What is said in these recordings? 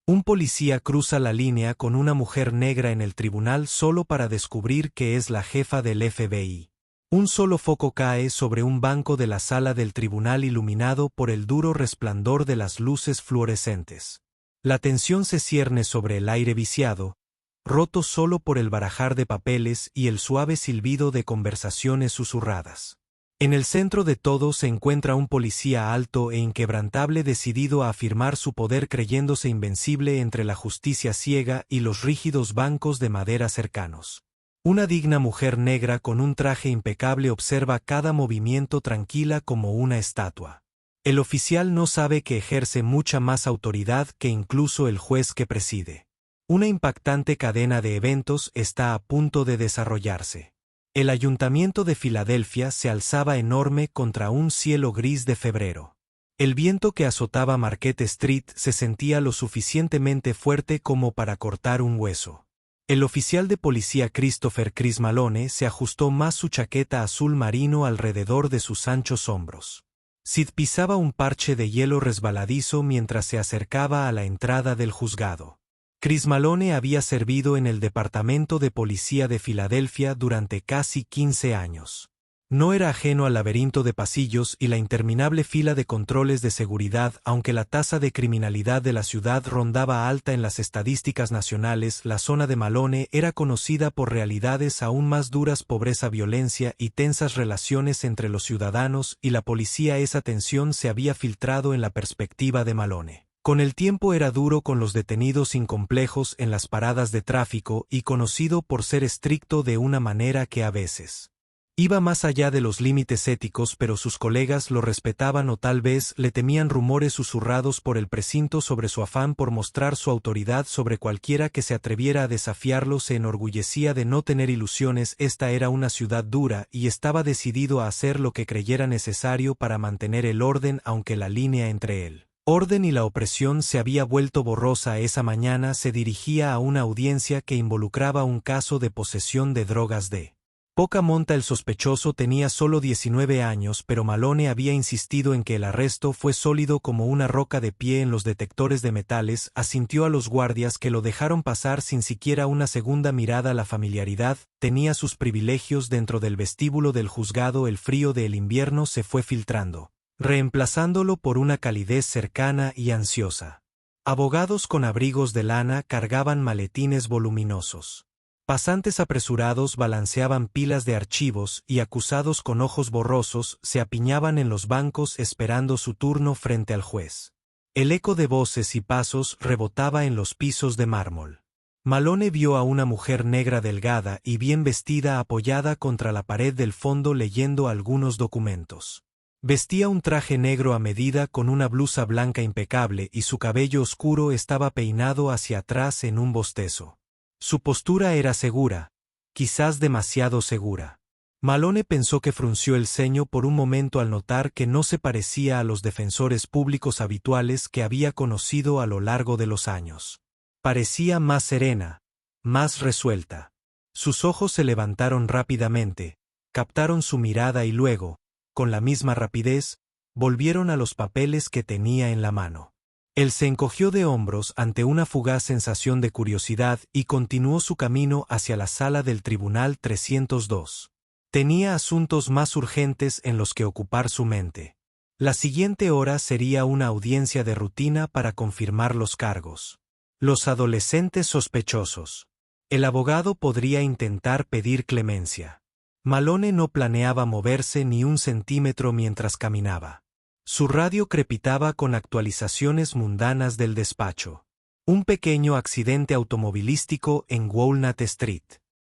Un policía cruza la línea con una mujer negra en el tribunal solo para descubrir que es la jefa del FBI. Un solo foco cae sobre un banco de la sala del tribunal iluminado por el duro resplandor de las luces fluorescentes. La tensión se cierne sobre el aire viciado, roto solo por el barajar de papeles y el suave silbido de conversaciones susurradas. En el centro de todo se encuentra un policía alto e inquebrantable decidido a afirmar su poder creyéndose invencible entre la justicia ciega y los rígidos bancos de madera cercanos. Una digna mujer negra con un traje impecable observa cada movimiento tranquila como una estatua. El oficial no sabe que ejerce mucha más autoridad que incluso el juez que preside. Una impactante cadena de eventos está a punto de desarrollarse. El ayuntamiento de Filadelfia se alzaba enorme contra un cielo gris de febrero. El viento que azotaba Marquette Street se sentía lo suficientemente fuerte como para cortar un hueso. El oficial de policía Christopher "Chris" Malone se ajustó más su chaqueta azul marino alrededor de sus anchos hombros. Sid pisaba un parche de hielo resbaladizo mientras se acercaba a la entrada del juzgado. Chris Malone había servido en el Departamento de Policía de Filadelfia durante casi 15 años. No era ajeno al laberinto de pasillos y la interminable fila de controles de seguridad. Aunque la tasa de criminalidad de la ciudad rondaba alta en las estadísticas nacionales, la zona de Malone era conocida por realidades aún más duras: pobreza, violencia y tensas relaciones entre los ciudadanos y la policía. Esa tensión se había filtrado en la perspectiva de Malone. Con el tiempo era duro con los detenidos incomplejos en las paradas de tráfico y conocido por ser estricto de una manera que a veces iba más allá de los límites éticos, pero sus colegas lo respetaban o tal vez le temían. Rumores susurrados por el precinto sobre su afán por mostrar su autoridad sobre cualquiera que se atreviera a desafiarlo. Se enorgullecía de no tener ilusiones. Esta era una ciudad dura y estaba decidido a hacer lo que creyera necesario para mantener el orden, aunque la línea entre el orden y la opresión se había vuelto borrosa. Esa mañana se dirigía a una audiencia que involucraba un caso de posesión de drogas de poca monta. El sospechoso tenía solo 19 años, pero Malone había insistido en que el arresto fue sólido como una roca de pie en los detectores de metales. Asintió a los guardias, que lo dejaron pasar sin siquiera una segunda mirada. La familiaridad tenía sus privilegios. Dentro del vestíbulo del juzgado el frío del invierno se fue filtrando, reemplazándolo por una calidez cercana y ansiosa. Abogados con abrigos de lana cargaban maletines voluminosos. Pasantes apresurados balanceaban pilas de archivos y acusados con ojos borrosos se apiñaban en los bancos esperando su turno frente al juez. El eco de voces y pasos rebotaba en los pisos de mármol. Malone vio a una mujer negra delgada y bien vestida apoyada contra la pared del fondo leyendo algunos documentos. Vestía un traje negro a medida con una blusa blanca impecable y su cabello oscuro estaba peinado hacia atrás en un bostezo. Su postura era segura, quizás demasiado segura. Malone pensó que frunció el ceño por un momento al notar que no se parecía a los defensores públicos habituales que había conocido a lo largo de los años. Parecía más serena, más resuelta. Sus ojos se levantaron rápidamente, captaron su mirada y luego, con la misma rapidez, volvieron a los papeles que tenía en la mano. Él se encogió de hombros ante una fugaz sensación de curiosidad y continuó su camino hacia la sala del Tribunal 302. Tenía asuntos más urgentes en los que ocupar su mente. La siguiente hora sería una audiencia de rutina para confirmar los cargos. Los adolescentes sospechosos. El abogado podría intentar pedir clemencia. Malone no planeaba moverse ni un centímetro mientras caminaba. Su radio crepitaba con actualizaciones mundanas del despacho. Un pequeño accidente automovilístico en Walnut Street.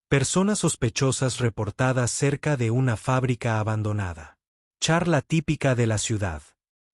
Personas sospechosas reportadas cerca de una fábrica abandonada. Charla típica de la ciudad.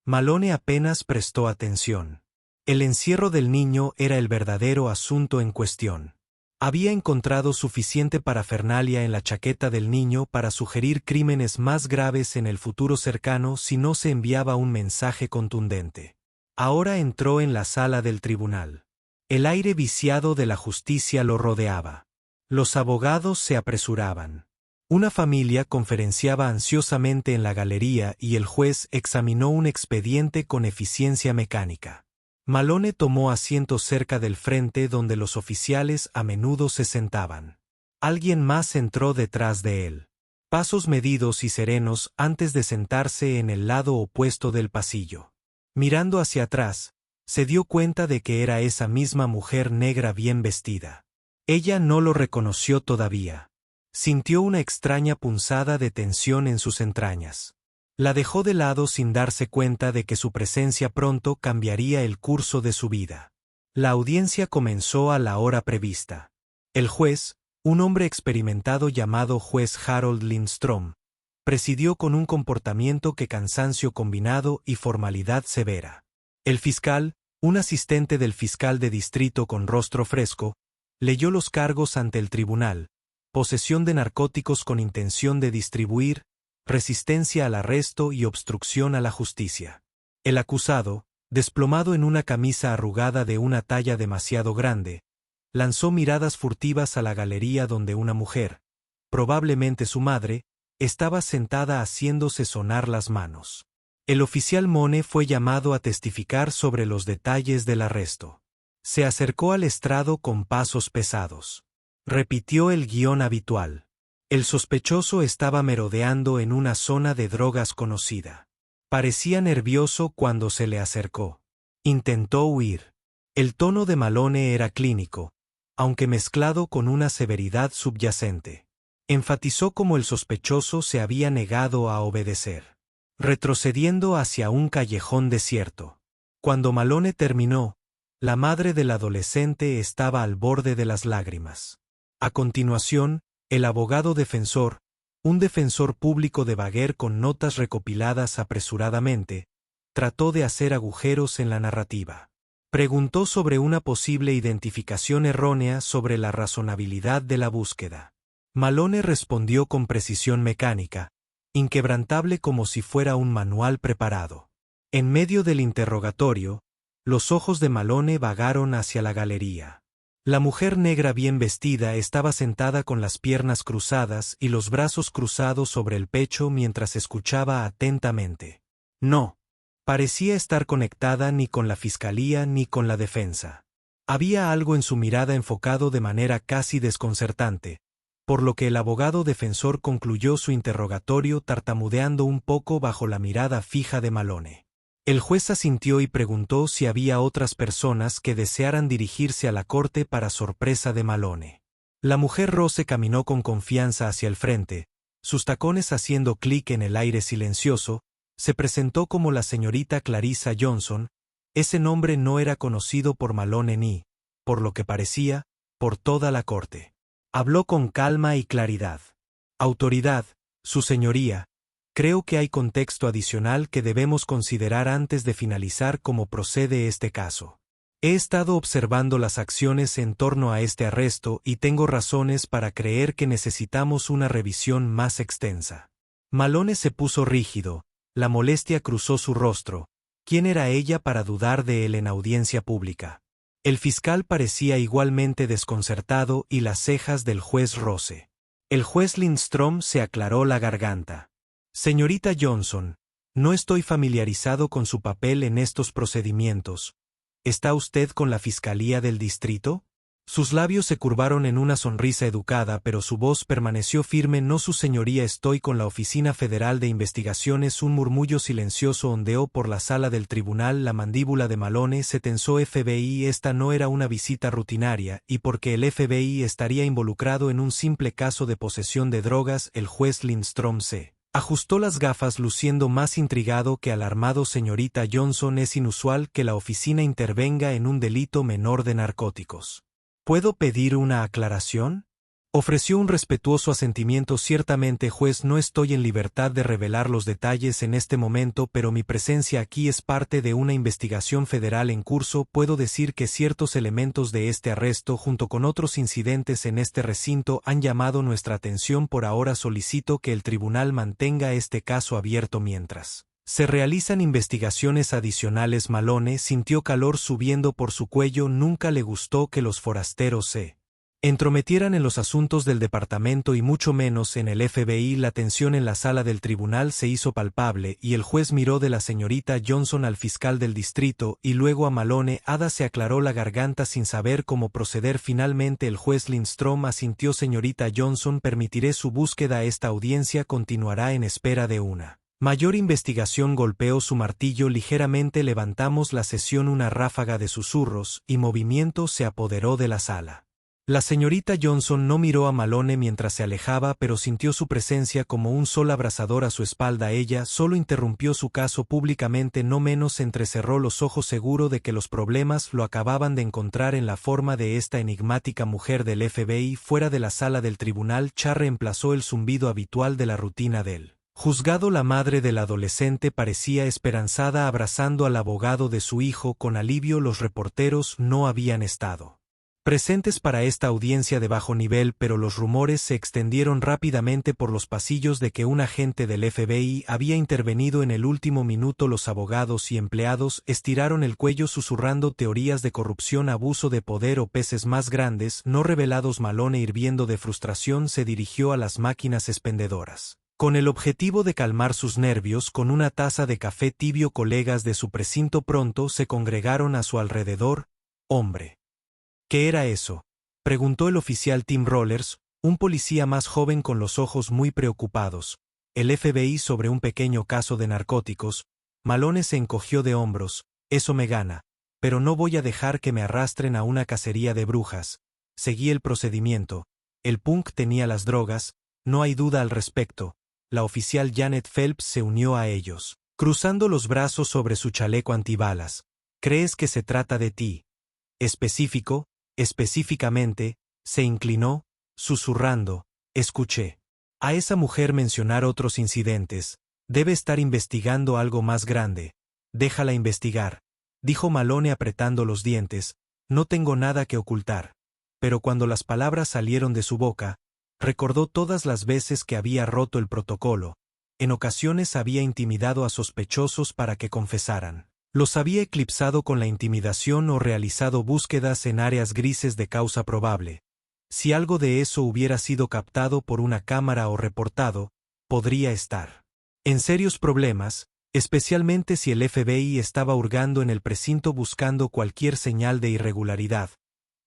Malone apenas prestó atención. El encierro del niño era el verdadero asunto en cuestión. Había encontrado suficiente parafernalia en la chaqueta del niño para sugerir crímenes más graves en el futuro cercano si no se enviaba un mensaje contundente. Ahora entró en la sala del tribunal. El aire viciado de la justicia lo rodeaba. Los abogados se apresuraban. Una familia conferenciaba ansiosamente en la galería y el juez examinó un expediente con eficiencia mecánica. Malone tomó asiento cerca del frente donde los oficiales a menudo se sentaban. Alguien más entró detrás de él. Pasos medidos y serenos antes de sentarse en el lado opuesto del pasillo. Mirando hacia atrás, se dio cuenta de que era esa misma mujer negra bien vestida. Ella no lo reconoció todavía. Sintió una extraña punzada de tensión en sus entrañas. La dejó de lado sin darse cuenta de que su presencia pronto cambiaría el curso de su vida. La audiencia comenzó a la hora prevista. El juez, un hombre experimentado llamado juez Harold Lindstrom, presidió con un comportamiento que cansancio combinado y formalidad severa. El fiscal, un asistente del fiscal de distrito con rostro fresco, leyó los cargos ante el tribunal: posesión de narcóticos con intención de distribuir, resistencia al arresto y obstrucción a la justicia. El acusado, desplomado en una camisa arrugada de una talla demasiado grande, lanzó miradas furtivas a la galería donde una mujer, probablemente su madre, estaba sentada haciéndose sonar las manos. El oficial Mone fue llamado a testificar sobre los detalles del arresto. Se acercó al estrado con pasos pesados. Repitió el guión habitual. El sospechoso estaba merodeando en una zona de drogas conocida. Parecía nervioso cuando se le acercó. Intentó huir. El tono de Malone era clínico, aunque mezclado con una severidad subyacente. Enfatizó cómo el sospechoso se había negado a obedecer, retrocediendo hacia un callejón desierto. Cuando Malone terminó, la madre del adolescente estaba al borde de las lágrimas. A continuación, el abogado defensor, un defensor público de Baguer con notas recopiladas apresuradamente, trató de hacer agujeros en la narrativa. Preguntó sobre una posible identificación errónea sobre la razonabilidad de la búsqueda. Malone respondió con precisión mecánica, inquebrantable como si fuera un manual preparado. En medio del interrogatorio, los ojos de Malone vagaron hacia la galería. La mujer negra bien vestida estaba sentada con las piernas cruzadas y los brazos cruzados sobre el pecho mientras escuchaba atentamente. No parecía estar conectada ni con la fiscalía ni con la defensa. Había algo en su mirada enfocado de manera casi desconcertante, por lo que el abogado defensor concluyó su interrogatorio tartamudeando un poco bajo la mirada fija de Malone. El juez asintió y preguntó si había otras personas que desearan dirigirse a la corte para sorpresa de Malone. La mujer Rose caminó con confianza hacia el frente, sus tacones haciendo clic en el aire silencioso. Se presentó como la señorita Clarissa Johnson. Ese nombre no era conocido por Malone ni, por lo que parecía, por toda la corte. Habló con calma y claridad. Autoridad, su señoría, creo que hay contexto adicional que debemos considerar antes de finalizar cómo procede este caso. He estado observando las acciones en torno a este arresto y tengo razones para creer que necesitamos una revisión más extensa. Malone se puso rígido. La molestia cruzó su rostro. ¿Quién era ella para dudar de él en audiencia pública? El fiscal parecía igualmente desconcertado y las cejas del juez Rose. El juez Lindstrom se aclaró la garganta. Señorita Johnson, no estoy familiarizado con su papel en estos procedimientos. ¿Está usted con la Fiscalía del Distrito? Sus labios se curvaron en una sonrisa educada, pero su voz permaneció firme. No, su señoría, estoy con la Oficina Federal de Investigaciones. Un murmullo silencioso ondeó por la sala del tribunal. La mandíbula de Malone se tensó. FBI, esta no era una visita rutinaria, y porque el FBI estaría involucrado en un simple caso de posesión de drogas. El juez Lindstrom se ajustó las gafas luciendo más intrigado que alarmado. Señorita Johnson, es inusual que la oficina intervenga en un delito menor de narcóticos. ¿Puedo pedir una aclaración? Ofreció un respetuoso asentimiento. Ciertamente, juez, no estoy en libertad de revelar los detalles en este momento, pero mi presencia aquí es parte de una investigación federal en curso. Puedo decir que ciertos elementos de este arresto, junto con otros incidentes en este recinto, han llamado nuestra atención. Por ahora solicito que el tribunal mantenga este caso abierto mientras se realizan investigaciones adicionales. Malone sintió calor subiendo por su cuello. Nunca le gustó que los forasteros se entrometieran en los asuntos del departamento y mucho menos en el FBI. La tensión en la sala del tribunal se hizo palpable y el juez miró de la señorita Johnson al fiscal del distrito y luego a Malone. Ada se aclaró la garganta sin saber cómo proceder. Finalmente el juez Lindstrom asintió. Señorita Johnson, permitiré su búsqueda. Esta audiencia continuará en espera de una mayor investigación. Golpeó su martillo ligeramente. Levantamos la sesión. Una ráfaga de susurros y movimiento se apoderó de la sala. La señorita Johnson no miró a Malone mientras se alejaba, pero sintió su presencia como un sol abrasador a su espalda. Ella solo interrumpió su caso públicamente, no menos. Entrecerró los ojos seguro de que los problemas lo acababan de encontrar en la forma de esta enigmática mujer del FBI. Fuera de la sala del tribunal, Char reemplazó el zumbido habitual de la rutina del juzgado. La madre del adolescente parecía esperanzada, abrazando al abogado de su hijo con alivio. Los reporteros no habían estado presentes para esta audiencia de bajo nivel, pero los rumores se extendieron rápidamente por los pasillos de que un agente del FBI había intervenido en el último minuto. Los abogados y empleados estiraron el cuello susurrando teorías de corrupción, abuso de poder o peces más grandes no revelados. Malone, hirviendo de frustración, se dirigió a las máquinas expendedoras con el objetivo de calmar sus nervios con una taza de café tibio. Colegas de su precinto pronto se congregaron a su alrededor. Hombre, ¿qué era eso?, preguntó el oficial Tim Rollers, un policía más joven con los ojos muy preocupados. El FBI sobre un pequeño caso de narcóticos. Malone se encogió de hombros. Eso me gana, pero no voy a dejar que me arrastren a una cacería de brujas. Seguí el procedimiento. El punk tenía las drogas, no hay duda al respecto. La oficial Janet Phelps se unió a ellos, cruzando los brazos sobre su chaleco antibalas. ¿Crees que se trata de ti? Específicamente, se inclinó, susurrando. Escuché a esa mujer mencionar otros incidentes. Debe estar investigando algo más grande. Déjala investigar, dijo Malone apretando los dientes. No tengo nada que ocultar. Pero cuando las palabras salieron de su boca, recordó todas las veces que había roto el protocolo. En ocasiones había intimidado a sospechosos para que confesaran. Los había eclipsado con la intimidación o realizado búsquedas en áreas grises de causa probable. Si algo de eso hubiera sido captado por una cámara o reportado, podría estar en serios problemas, especialmente si el FBI estaba hurgando en el precinto buscando cualquier señal de irregularidad.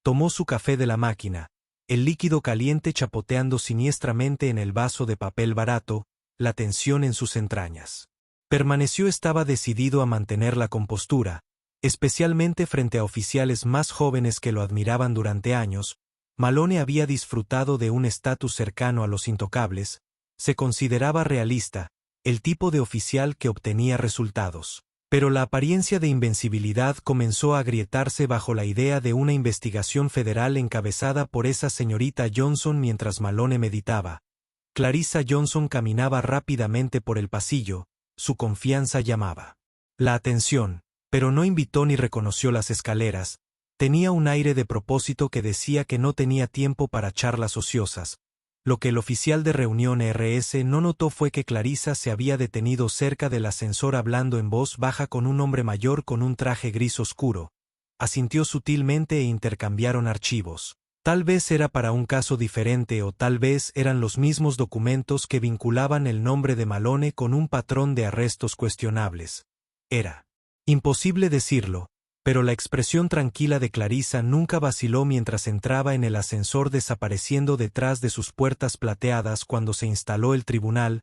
Tomó su café de la máquina, el líquido caliente chapoteando siniestramente en el vaso de papel barato, la tensión en sus entrañas. Permaneció. Estaba decidido a mantener la compostura, especialmente frente a oficiales más jóvenes que lo admiraban durante años. Malone había disfrutado de un estatus cercano a los intocables, se consideraba realista, el tipo de oficial que obtenía resultados. Pero la apariencia de invencibilidad comenzó a agrietarse bajo la idea de una investigación federal encabezada por esa señorita Johnson. Mientras Malone meditaba, Clarissa Johnson caminaba rápidamente por el pasillo. Su confianza llamaba la atención, pero no invitó ni reconoció las escaleras. Tenía un aire de propósito que decía que no tenía tiempo para charlas ociosas. Lo que el oficial de reunión RS no notó fue que Clarissa se había detenido cerca del ascensor hablando en voz baja con un hombre mayor con un traje gris oscuro. Asintió sutilmente e intercambiaron archivos. Tal vez era para un caso diferente o tal vez eran los mismos documentos que vinculaban el nombre de Malone con un patrón de arrestos cuestionables. Era imposible decirlo, pero la expresión tranquila de Clarissa nunca vaciló mientras entraba en el ascensor desapareciendo detrás de sus puertas plateadas. Cuando se instaló el tribunal,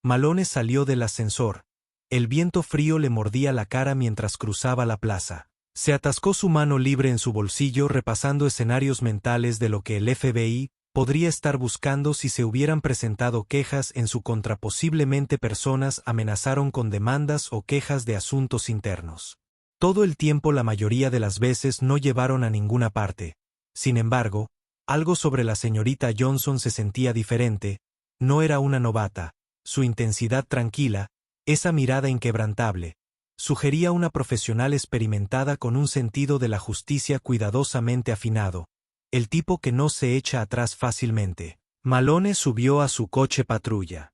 Malone salió del ascensor. El viento frío le mordía la cara mientras cruzaba la plaza. Se atascó su mano libre en su bolsillo repasando escenarios mentales de lo que el FBI podría estar buscando si se hubieran presentado quejas en su contra. Posiblemente personas amenazaron con demandas o quejas de asuntos internos. Todo el tiempo, la mayoría de las veces, no llevaron a ninguna parte. Sin embargo, algo sobre la señorita Johnson se sentía diferente. No era una novata. Su intensidad tranquila, esa mirada inquebrantable, sugería una profesional experimentada con un sentido de la justicia cuidadosamente afinado, el tipo que no se echa atrás fácilmente. Malone subió a su coche patrulla.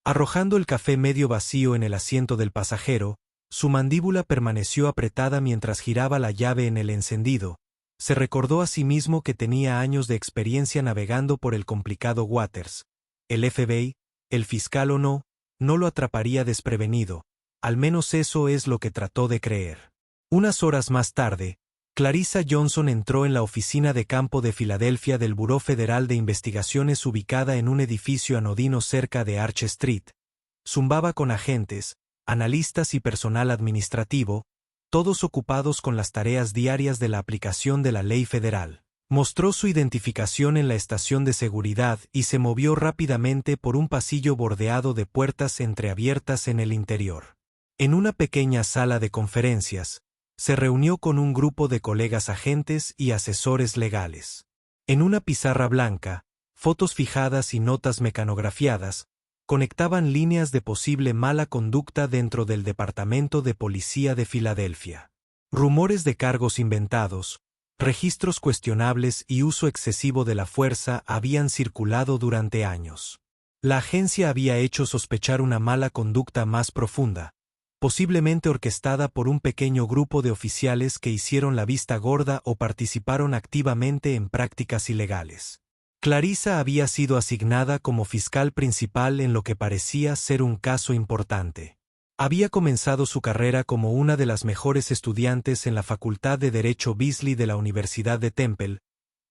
Arrojando el café medio vacío en el asiento del pasajero, su mandíbula permaneció apretada mientras giraba la llave en el encendido. Se recordó a sí mismo que tenía años de experiencia navegando por el complicado Waters. El FBI, el fiscal o no, no lo atraparía desprevenido, al menos eso es lo que trató de creer. Unas horas más tarde, Clarissa Johnson entró en la oficina de campo de Filadelfia del Buró Federal de Investigaciones ubicada en un edificio anodino cerca de Arch Street. Zumbaba con agentes, analistas y personal administrativo, todos ocupados con las tareas diarias de la aplicación de la ley federal. Mostró su identificación en la estación de seguridad y se movió rápidamente por un pasillo bordeado de puertas entreabiertas en el interior. En una pequeña sala de conferencias, se reunió con un grupo de colegas agentes y asesores legales. En una pizarra blanca, fotos fijadas y notas mecanografiadas, conectaban líneas de posible mala conducta dentro del Departamento de Policía de Filadelfia. Rumores de cargos inventados, registros cuestionables y uso excesivo de la fuerza habían circulado durante años. La agencia había hecho sospechar una mala conducta más profunda, posiblemente orquestada por un pequeño grupo de oficiales que hicieron la vista gorda o participaron activamente en prácticas ilegales. Clarissa había sido asignada como fiscal principal en lo que parecía ser un caso importante. Había comenzado su carrera como una de las mejores estudiantes en la Facultad de Derecho Beasley de la Universidad de Temple,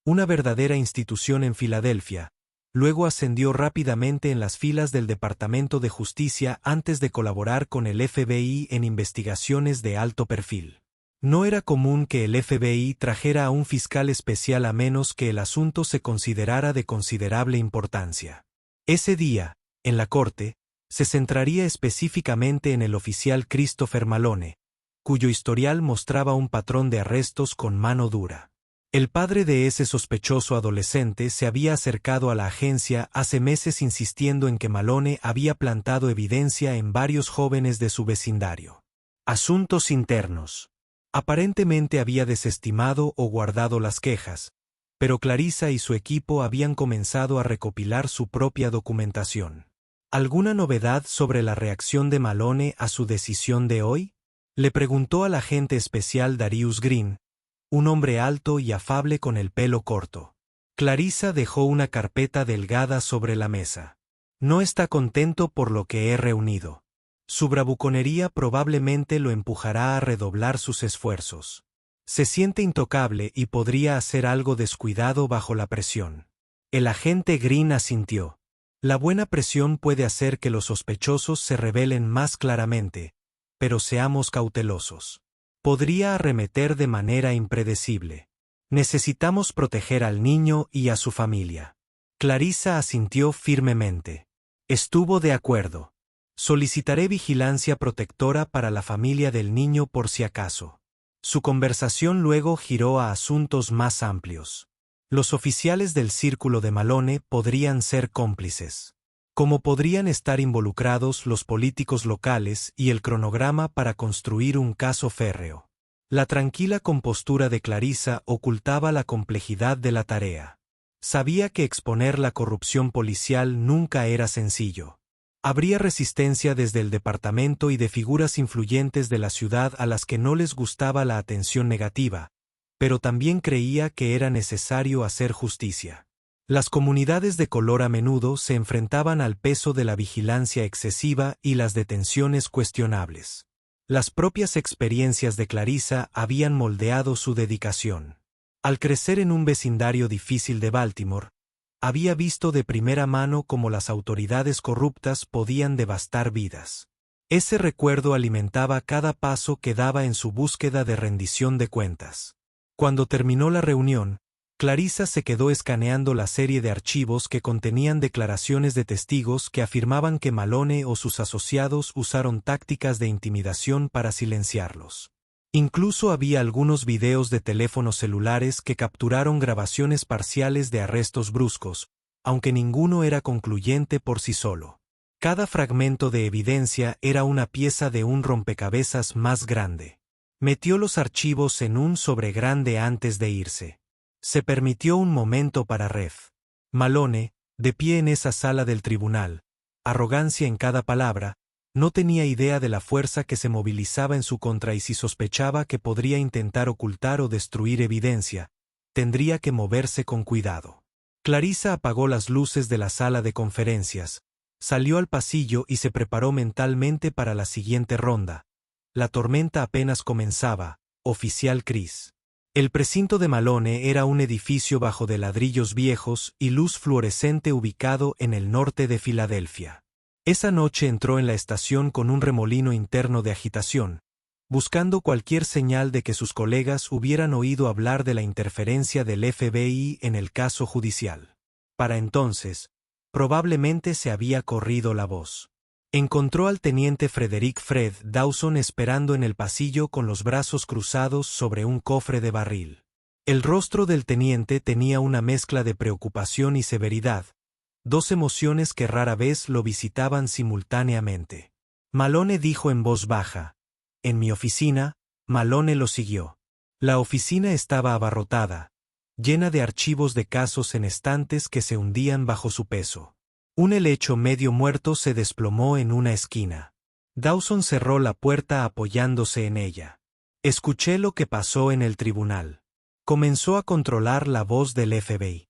una verdadera institución en Filadelfia. Luego ascendió rápidamente en las filas del Departamento de Justicia antes de colaborar con el FBI en investigaciones de alto perfil. No era común que el FBI trajera a un fiscal especial a menos que el asunto se considerara de considerable importancia. Ese día, en la corte, se centraría específicamente en el oficial Christopher Malone, cuyo historial mostraba un patrón de arrestos con mano dura. El padre de ese sospechoso adolescente se había acercado a la agencia hace meses insistiendo en que Malone había plantado evidencia en varios jóvenes de su vecindario. Asuntos internos. Aparentemente había desestimado o guardado las quejas, pero Clarissa y su equipo habían comenzado a recopilar su propia documentación. ¿Alguna novedad sobre la reacción de Malone a su decisión de hoy? Le preguntó al agente especial Darius Green, un hombre alto y afable con el pelo corto. Clarissa dejó una carpeta delgada sobre la mesa. No está contento por lo que he reunido. Su bravuconería probablemente lo empujará a redoblar sus esfuerzos. Se siente intocable y podría hacer algo descuidado bajo la presión. El agente Green asintió. La buena presión puede hacer que los sospechosos se rebelen más claramente, pero seamos cautelosos. Podría arremeter de manera impredecible. Necesitamos proteger al niño y a su familia. Clarissa asintió firmemente. Estuvo de acuerdo. Solicitaré vigilancia protectora para la familia del niño por si acaso. Su conversación luego giró a asuntos más amplios. Los oficiales del círculo de Malone podrían ser cómplices. ¿Cómo podrían estar involucrados los políticos locales y el cronograma para construir un caso férreo? La tranquila compostura de Clarissa ocultaba la complejidad de la tarea. Sabía que exponer la corrupción policial nunca era sencillo. Habría resistencia desde el departamento y de figuras influyentes de la ciudad a las que no les gustaba la atención negativa, pero también creía que era necesario hacer justicia. Las comunidades de color a menudo se enfrentaban al peso de la vigilancia excesiva y las detenciones cuestionables. Las propias experiencias de Clarissa habían moldeado su dedicación. Al crecer en un vecindario difícil de Baltimore, había visto de primera mano cómo las autoridades corruptas podían devastar vidas. Ese recuerdo alimentaba cada paso que daba en su búsqueda de rendición de cuentas. Cuando terminó la reunión, Clarissa se quedó escaneando la serie de archivos que contenían declaraciones de testigos que afirmaban que Malone o sus asociados usaron tácticas de intimidación para silenciarlos. Incluso había algunos videos de teléfonos celulares que capturaron grabaciones parciales de arrestos bruscos, aunque ninguno era concluyente por sí solo. Cada fragmento de evidencia era una pieza de un rompecabezas más grande. Metió los archivos en un sobre grande antes de irse. Se permitió un momento para Ref. Malone, de pie en esa sala del tribunal, arrogancia en cada palabra, no tenía idea de la fuerza que se movilizaba en su contra y si sospechaba que podría intentar ocultar o destruir evidencia, tendría que moverse con cuidado. Clarissa apagó las luces de la sala de conferencias, salió al pasillo y se preparó mentalmente para la siguiente ronda. La tormenta apenas comenzaba, oficial Chris. El precinto de Malone era un edificio bajo de ladrillos viejos y luz fluorescente ubicado en el norte de Filadelfia. Esa noche entró en la estación con un remolino interno de agitación, buscando cualquier señal de que sus colegas hubieran oído hablar de la interferencia del FBI en el caso judicial. Para entonces, probablemente se había corrido la voz. Encontró al teniente Frederick Fred Dawson esperando en el pasillo con los brazos cruzados sobre un cofre de barril. El rostro del teniente tenía una mezcla de preocupación y severidad, dos emociones que rara vez lo visitaban simultáneamente. Malone dijo en voz baja. En mi oficina, Malone lo siguió. La oficina estaba abarrotada, llena de archivos de casos en estantes que se hundían bajo su peso. Un helecho medio muerto se desplomó en una esquina. Dawson cerró la puerta apoyándose en ella. Escuché lo que pasó en el tribunal. Comenzó a controlar la voz del FBI.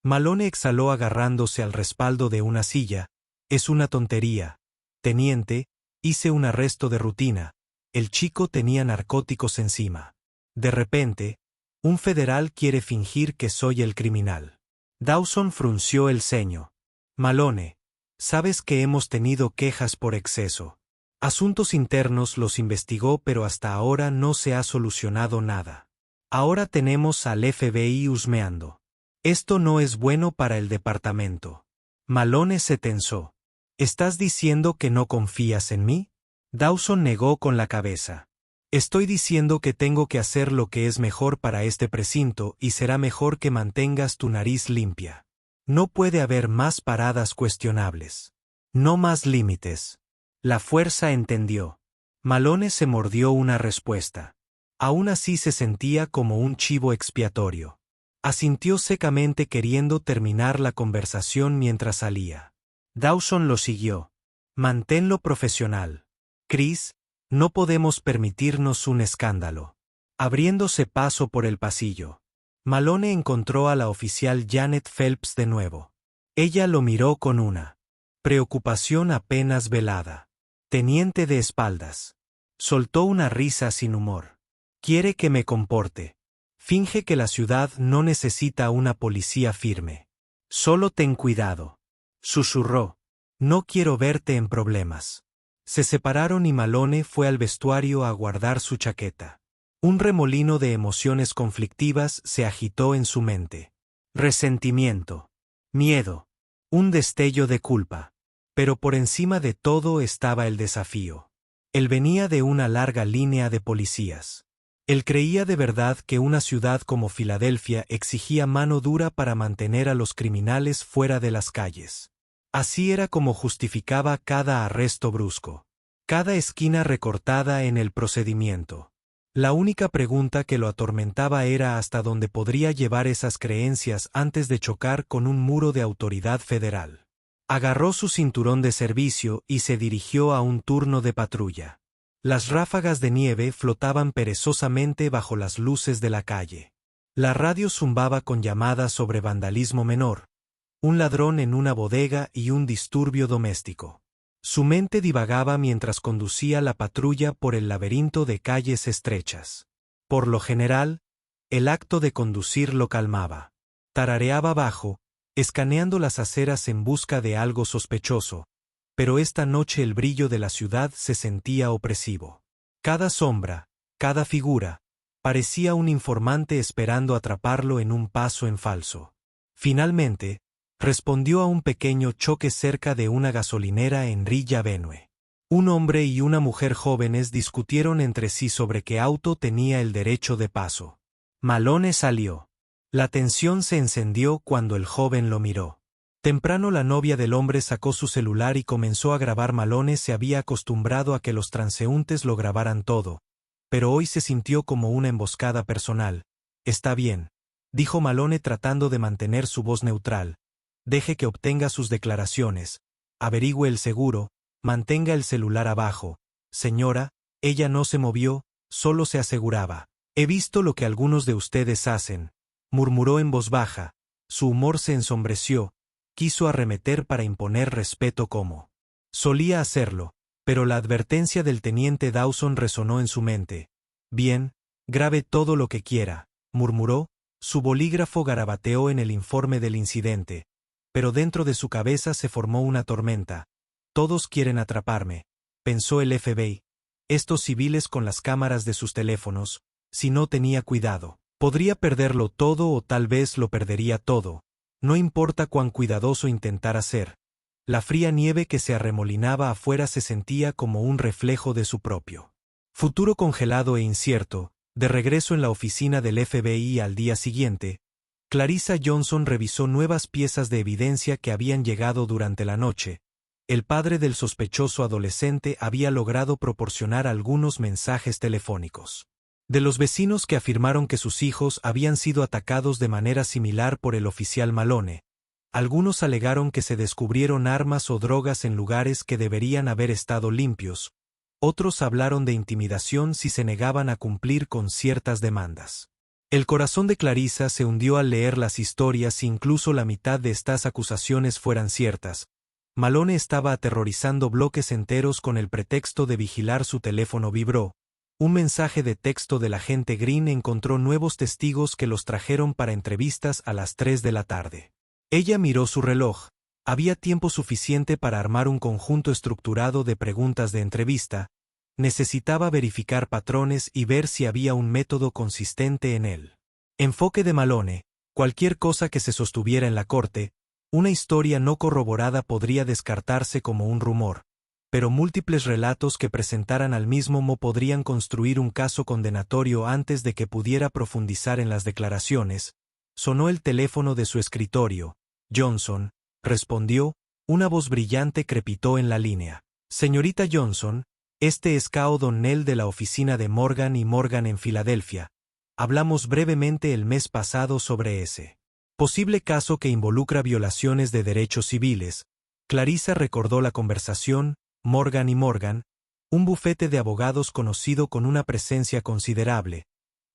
Malone exhaló agarrándose al respaldo de una silla. Es una tontería. Teniente, hice un arresto de rutina. El chico tenía narcóticos encima. De repente, un federal quiere fingir que soy el criminal. Dawson frunció el ceño. Malone, sabes que hemos tenido quejas por exceso. Asuntos internos los investigó, pero hasta ahora no se ha solucionado nada. Ahora tenemos al FBI husmeando. Esto no es bueno para el departamento. Malone se tensó. ¿Estás diciendo que no confías en mí? Dawson negó con la cabeza. Estoy diciendo que tengo que hacer lo que es mejor para este precinto y será mejor que mantengas tu nariz limpia. No puede haber más paradas cuestionables. No más límites. La fuerza entendió. Malone se mordió una respuesta. Aún así se sentía como un chivo expiatorio. Asintió secamente queriendo terminar la conversación mientras salía. Dawson lo siguió. Manténlo profesional. Chris, no podemos permitirnos un escándalo. Abriéndose paso por el pasillo. Malone encontró a la oficial Janet Phelps de nuevo. Ella lo miró con una preocupación apenas velada. Teniente de espaldas. Soltó una risa sin humor. Quiere que me comporte. Finge que la ciudad no necesita una policía firme. Solo ten cuidado. Susurró. No quiero verte en problemas. Se separaron y Malone fue al vestuario a guardar su chaqueta. Un remolino de emociones conflictivas se agitó en su mente. Resentimiento. Miedo. Un destello de culpa. Pero por encima de todo estaba el desafío. Él venía de una larga línea de policías. Él creía de verdad que una ciudad como Filadelfia exigía mano dura para mantener a los criminales fuera de las calles. Así era como justificaba cada arresto brusco. Cada esquina recortada en el procedimiento. La única pregunta que lo atormentaba era hasta dónde podría llevar esas creencias antes de chocar con un muro de autoridad federal. Agarró su cinturón de servicio y se dirigió a un turno de patrulla. Las ráfagas de nieve flotaban perezosamente bajo las luces de la calle. La radio zumbaba con llamadas sobre vandalismo menor, un ladrón en una bodega y un disturbio doméstico. Su mente divagaba mientras conducía la patrulla por el laberinto de calles estrechas. Por lo general, el acto de conducir lo calmaba. Tarareaba bajo, escaneando las aceras en busca de algo sospechoso, pero esta noche el brillo de la ciudad se sentía opresivo. Cada sombra, cada figura, parecía un informante esperando atraparlo en un paso en falso. Finalmente, respondió a un pequeño choque cerca de una gasolinera en Rilla Avenue. Un hombre y una mujer jóvenes discutieron entre sí sobre qué auto tenía el derecho de paso. Malone salió. La tensión se encendió cuando el joven lo miró. Temprano la novia del hombre sacó su celular y comenzó a grabar. Malone se había acostumbrado a que los transeúntes lo grabaran todo, pero hoy se sintió como una emboscada personal. Está bien, dijo Malone tratando de mantener su voz neutral. Deje que obtenga sus declaraciones, averigüe el seguro, mantenga el celular abajo. Señora, ella no se movió, solo se aseguraba. He visto lo que algunos de ustedes hacen, murmuró en voz baja. Su humor se ensombreció, quiso arremeter para imponer respeto como solía hacerlo, pero la advertencia del teniente Dawson resonó en su mente. Bien, grabe todo lo que quiera, murmuró, su bolígrafo garabateó en el informe del incidente, pero dentro de su cabeza se formó una tormenta. Todos quieren atraparme, pensó el FBI. Estos civiles con las cámaras de sus teléfonos, si no tenía cuidado, podría perderlo todo o tal vez lo perdería todo. No importa cuán cuidadoso intentara ser. La fría nieve que se arremolinaba afuera se sentía como un reflejo de su propio futuro congelado e incierto. De regreso en la oficina del FBI al día siguiente, Clarissa Johnson revisó nuevas piezas de evidencia que habían llegado durante la noche. El padre del sospechoso adolescente había logrado proporcionar algunos mensajes telefónicos de los vecinos que afirmaron que sus hijos habían sido atacados de manera similar por el oficial Malone. Algunos alegaron que se descubrieron armas o drogas en lugares que deberían haber estado limpios. Otros hablaron de intimidación si se negaban a cumplir con ciertas demandas. El corazón de Clarissa se hundió al leer las historias si incluso la mitad de estas acusaciones fueran ciertas. Malone estaba aterrorizando bloques enteros con el pretexto de vigilar. Su teléfono vibró. Un mensaje de texto del agente Green encontró nuevos testigos que los trajeron para entrevistas a las 3 de la tarde. Ella miró su reloj. Había tiempo suficiente para armar un conjunto estructurado de preguntas de entrevista. Necesitaba verificar patrones y ver si había un método consistente en el enfoque de Malone. Cualquier cosa que se sostuviera en la corte, una historia no corroborada podría descartarse como un rumor, pero múltiples relatos que presentaran al mismo mo podrían construir un caso condenatorio antes de que pudiera profundizar en las declaraciones. Sonó el teléfono de su escritorio. Johnson, respondió, una voz brillante crepitó en la línea. Señorita Johnson, este es K. O'Donnell de la oficina de Morgan y Morgan en Filadelfia. Hablamos brevemente el mes pasado sobre ese posible caso que involucra violaciones de derechos civiles. Clarissa recordó la conversación. Morgan y Morgan, un bufete de abogados conocido con una presencia considerable.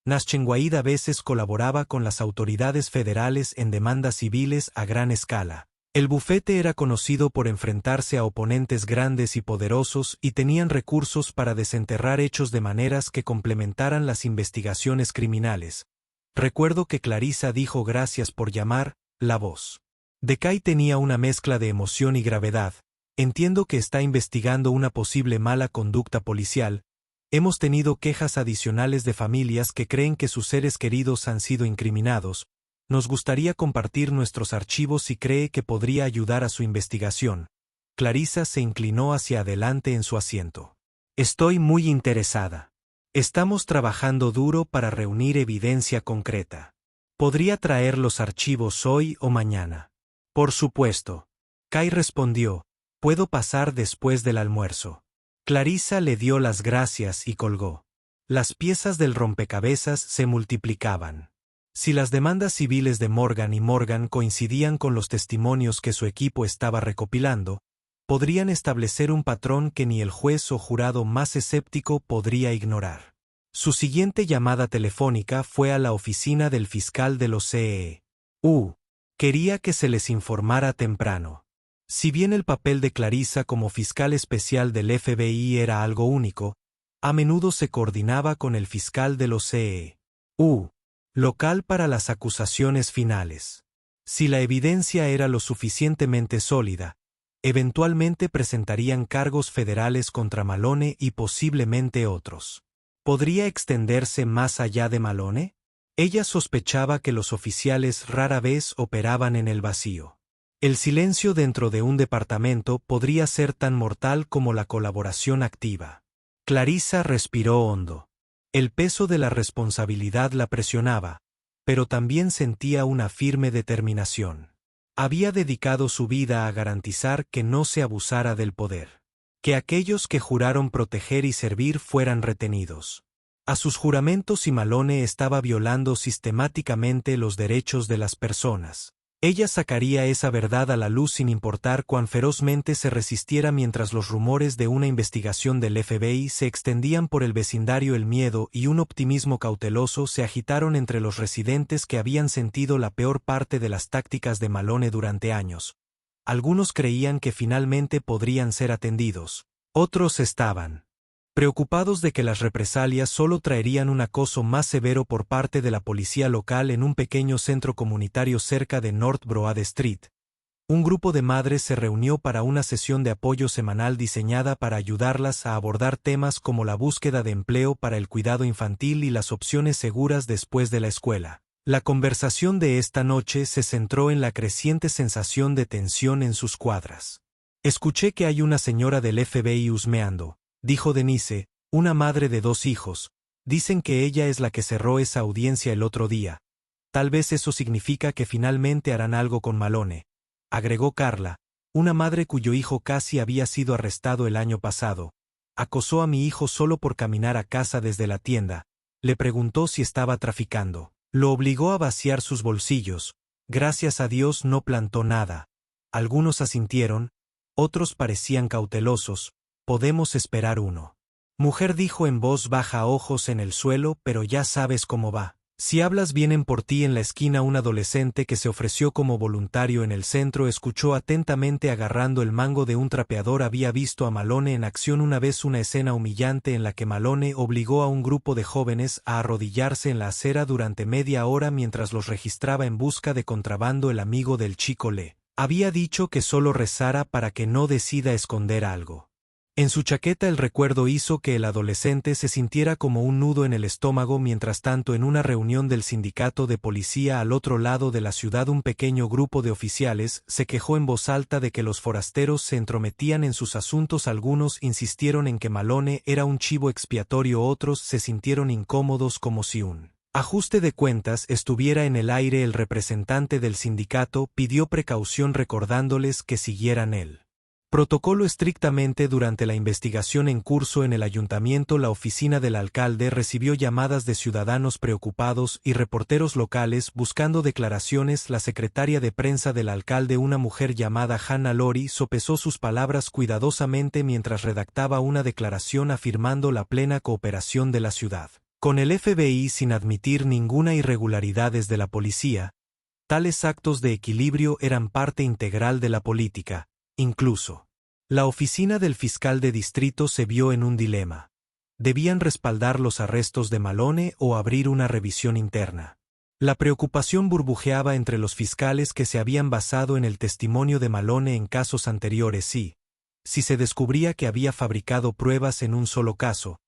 Nationwide a veces colaboraba con las autoridades federales en demandas civiles a gran escala. El bufete era conocido por enfrentarse a oponentes grandes y poderosos y tenían recursos para desenterrar hechos de maneras que complementaran las investigaciones criminales. Recuerdo que Clarissa dijo gracias por llamar. La voz de Kay tenía una mezcla de emoción y gravedad. Entiendo que está investigando una posible mala conducta policial. Hemos tenido quejas adicionales de familias que creen que sus seres queridos han sido incriminados. Nos gustaría compartir nuestros archivos si cree que podría ayudar a su investigación. Clarissa se inclinó hacia adelante en su asiento. Estoy muy interesada. Estamos trabajando duro para reunir evidencia concreta. ¿Podría traer los archivos hoy o mañana? Por supuesto. Kay respondió. Puedo pasar después del almuerzo. Clarissa le dio las gracias y colgó. Las piezas del rompecabezas se multiplicaban. Si las demandas civiles de Morgan y Morgan coincidían con los testimonios que su equipo estaba recopilando, podrían establecer un patrón que ni el juez o jurado más escéptico podría ignorar. Su siguiente llamada telefónica fue a la oficina del fiscal de los CEU. Quería que se les informara temprano. Si bien el papel de Clarissa como fiscal especial del FBI era algo único, a menudo se coordinaba con el fiscal de los CEU local para las acusaciones finales. Si la evidencia era lo suficientemente sólida, eventualmente presentarían cargos federales contra Malone y posiblemente otros. ¿Podría extenderse más allá de Malone? Ella sospechaba que los oficiales rara vez operaban en el vacío. El silencio dentro de un departamento podría ser tan mortal como la colaboración activa. Clarissa respiró hondo. El peso de la responsabilidad la presionaba, pero también sentía una firme determinación. Había dedicado su vida a garantizar que no se abusara del poder, que aquellos que juraron proteger y servir fueran retenidos. A sus juramentos y Malone estaba violando sistemáticamente los derechos de las personas. Ella sacaría esa verdad a la luz sin importar cuán ferozmente se resistiera mientras los rumores de una investigación del FBI se extendían por el vecindario. El miedo y un optimismo cauteloso se agitaron entre los residentes que habían sentido la peor parte de las tácticas de Malone durante años. Algunos creían que finalmente podrían ser atendidos. Otros estaban preocupados de que las represalias solo traerían un acoso más severo por parte de la policía local. En un pequeño centro comunitario cerca de North Broad Street, un grupo de madres se reunió para una sesión de apoyo semanal diseñada para ayudarlas a abordar temas como la búsqueda de empleo para el cuidado infantil y las opciones seguras después de la escuela. La conversación de esta noche se centró en la creciente sensación de tensión en sus cuadras. Escuché que hay una señora del FBI husmeando, dijo Denise, una madre de 2 hijos. Dicen que ella es la que cerró esa audiencia el otro día. Tal vez eso significa que finalmente harán algo con Malone, agregó Carla, una madre cuyo hijo casi había sido arrestado el año pasado. Acosó a mi hijo solo por caminar a casa desde la tienda. Le preguntó si estaba traficando. Lo obligó a vaciar sus bolsillos. Gracias a Dios no plantó nada. Algunos asintieron, otros parecían cautelosos. Podemos esperar uno. Mujer dijo en voz baja, ojos en el suelo, pero ya sabes cómo va. Si hablas vienen por ti. En la esquina un adolescente que se ofreció como voluntario en el centro escuchó atentamente agarrando el mango de un trapeador. Había visto a Malone en acción una vez, una escena humillante en la que Malone obligó a un grupo de jóvenes a arrodillarse en la acera durante media hora mientras los registraba en busca de contrabando. El amigo del chico le había dicho que solo rezara para que no decida esconder algo. En su chaqueta el recuerdo hizo que el adolescente se sintiera como un nudo en el estómago. Mientras tanto, en una reunión del sindicato de policía al otro lado de la ciudad, un pequeño grupo de oficiales se quejó en voz alta de que los forasteros se entrometían en sus asuntos. Algunos insistieron en que Malone era un chivo expiatorio, otros se sintieron incómodos como si un ajuste de cuentas estuviera en el aire. El representante del sindicato pidió precaución recordándoles que siguieran el protocolo estrictamente. Durante la investigación en curso en el ayuntamiento, la oficina del alcalde recibió llamadas de ciudadanos preocupados y reporteros locales buscando declaraciones. La secretaria de prensa del alcalde, una mujer llamada Hannah Lori, sopesó sus palabras cuidadosamente mientras redactaba una declaración afirmando la plena cooperación de la ciudad con el FBI sin admitir ninguna irregularidad desde la policía. Tales actos de equilibrio eran parte integral de la política. Incluso, la oficina del fiscal de distrito se vio en un dilema. ¿Debían respaldar los arrestos de Malone o abrir una revisión interna? La preocupación burbujeaba entre los fiscales que se habían basado en el testimonio de Malone en casos anteriores y, si se descubría que había fabricado pruebas en un solo caso,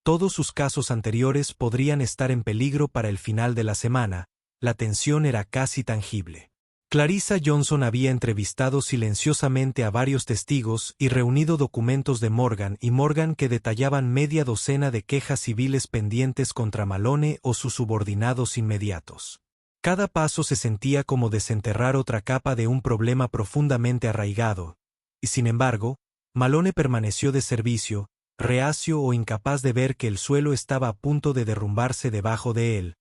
todos sus casos anteriores podrían estar en peligro. Para el final de la semana, la tensión era casi tangible. Clarissa Johnson había entrevistado silenciosamente a varios testigos y reunido documentos de Morgan y Morgan que detallaban media docena de quejas civiles pendientes contra Malone o sus subordinados inmediatos. Cada paso se sentía como desenterrar otra capa de un problema profundamente arraigado, y sin embargo, Malone permaneció de servicio, reacio o incapaz de ver que el suelo estaba a punto de derrumbarse debajo de él.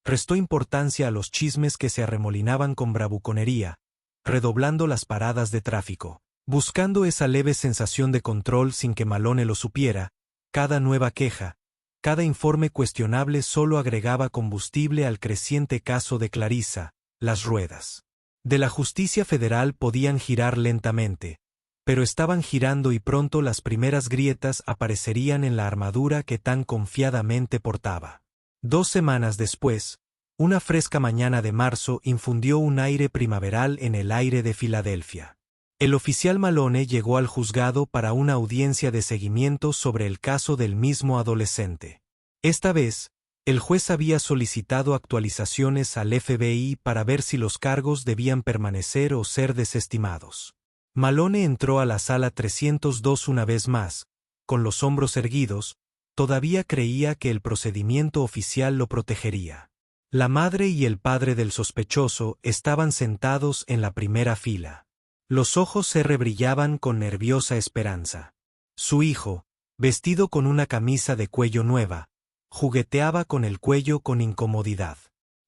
Restó importancia a los chismes que se arremolinaban con bravuconería, redoblando las paradas de tráfico. Buscando esa leve sensación de control sin que Malone lo supiera, cada nueva queja, cada informe cuestionable solo agregaba combustible al creciente caso de Clarissa. Las ruedas de la justicia federal podían girar lentamente, pero estaban girando y pronto las primeras grietas aparecerían en la armadura que tan confiadamente portaba. 2 semanas después, una fresca mañana de marzo infundió un aire primaveral en el aire de Filadelfia. El oficial Malone llegó al juzgado para una audiencia de seguimiento sobre el caso del mismo adolescente. Esta vez, el juez había solicitado actualizaciones al FBI para ver si los cargos debían permanecer o ser desestimados. Malone entró a la sala 302 una vez más, con los hombros erguidos. Todavía creía que el procedimiento oficial lo protegería. La madre y el padre del sospechoso estaban sentados en la primera fila. Los ojos se rebrillaban con nerviosa esperanza. Su hijo, vestido con una camisa de cuello nueva, jugueteaba con el cuello con incomodidad.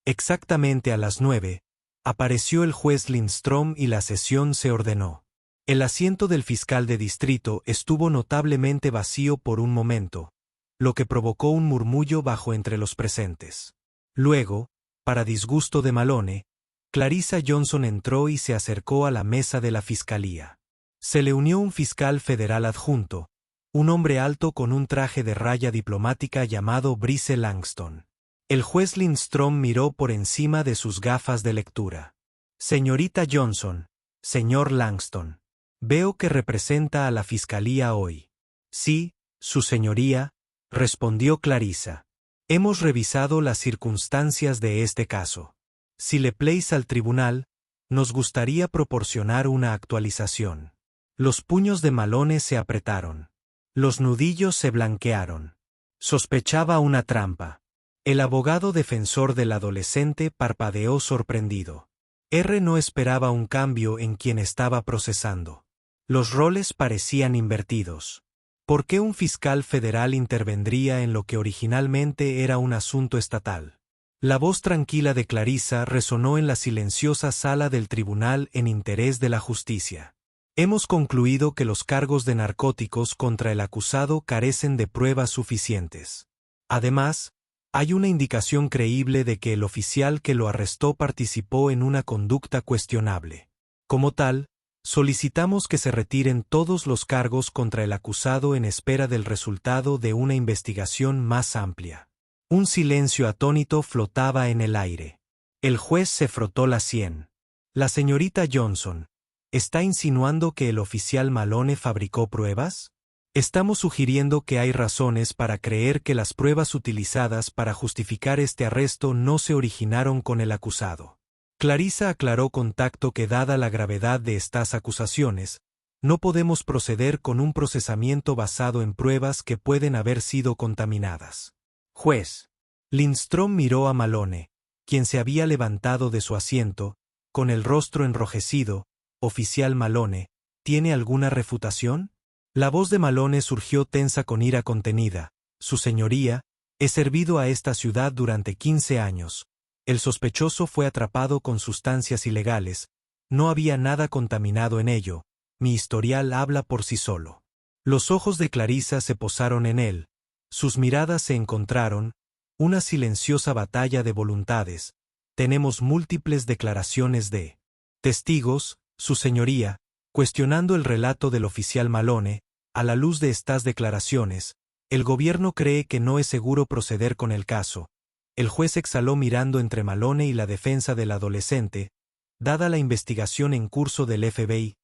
Exactamente a las 9, Apareció el juez Lindstrom y la sesión se ordenó. El asiento del fiscal de distrito estuvo notablemente vacío por un momento, lo que provocó un murmullo bajo entre los presentes. Luego, para disgusto de Malone, Clarissa Johnson entró y se acercó a la mesa de la fiscalía. Se le unió un fiscal federal adjunto, un hombre alto con un traje de raya diplomática llamado Brice Langston. El juez Lindstrom miró por encima de sus gafas de lectura. Señorita Johnson, señor Langston, veo que representa a la fiscalía hoy. Sí, su señoría, respondió Clarissa. Hemos revisado las circunstancias de este caso. Si le place al tribunal, nos gustaría proporcionar una actualización. Los puños de Malone se apretaron. Los nudillos se blanquearon. Sospechaba una trampa. El abogado defensor del adolescente parpadeó sorprendido. R no esperaba un cambio en quien estaba procesando. Los roles parecían invertidos. ¿Por qué un fiscal federal intervendría en lo que originalmente era un asunto estatal? La voz tranquila de Clarissa resonó en la silenciosa sala del tribunal en interés de la justicia. Hemos concluido que los cargos de narcóticos contra el acusado carecen de pruebas suficientes. Además, hay una indicación creíble de que el oficial que lo arrestó participó en una conducta cuestionable. Como tal, solicitamos que se retiren todos los cargos contra el acusado en espera del resultado de una investigación más amplia. Un silencio atónito flotaba en el aire. El juez se frotó la sien. La señorita Johnson, ¿está insinuando que el oficial Malone fabricó pruebas? Estamos sugiriendo que hay razones para creer que las pruebas utilizadas para justificar este arresto no se originaron con el acusado. Clarissa aclaró con tacto que dada la gravedad de estas acusaciones, no podemos proceder con un procesamiento basado en pruebas que pueden haber sido contaminadas. Juez. Lindstrom miró a Malone, quien se había levantado de su asiento, con el rostro enrojecido. Oficial Malone, ¿tiene alguna refutación? La voz de Malone surgió tensa con ira contenida. Su señoría, he servido a esta ciudad durante 15 años. El sospechoso fue atrapado con sustancias ilegales. No había nada contaminado en ello. Mi historial habla por sí solo. Los ojos de Clarissa se posaron en él. Sus miradas se encontraron. Una silenciosa batalla de voluntades. Tenemos múltiples declaraciones de testigos, su señoría, cuestionando el relato del oficial Malone. A la luz de estas declaraciones, el gobierno cree que no es seguro proceder con el caso. El juez exhaló mirando entre Malone y la defensa del adolescente. Dada la investigación en curso del FBI,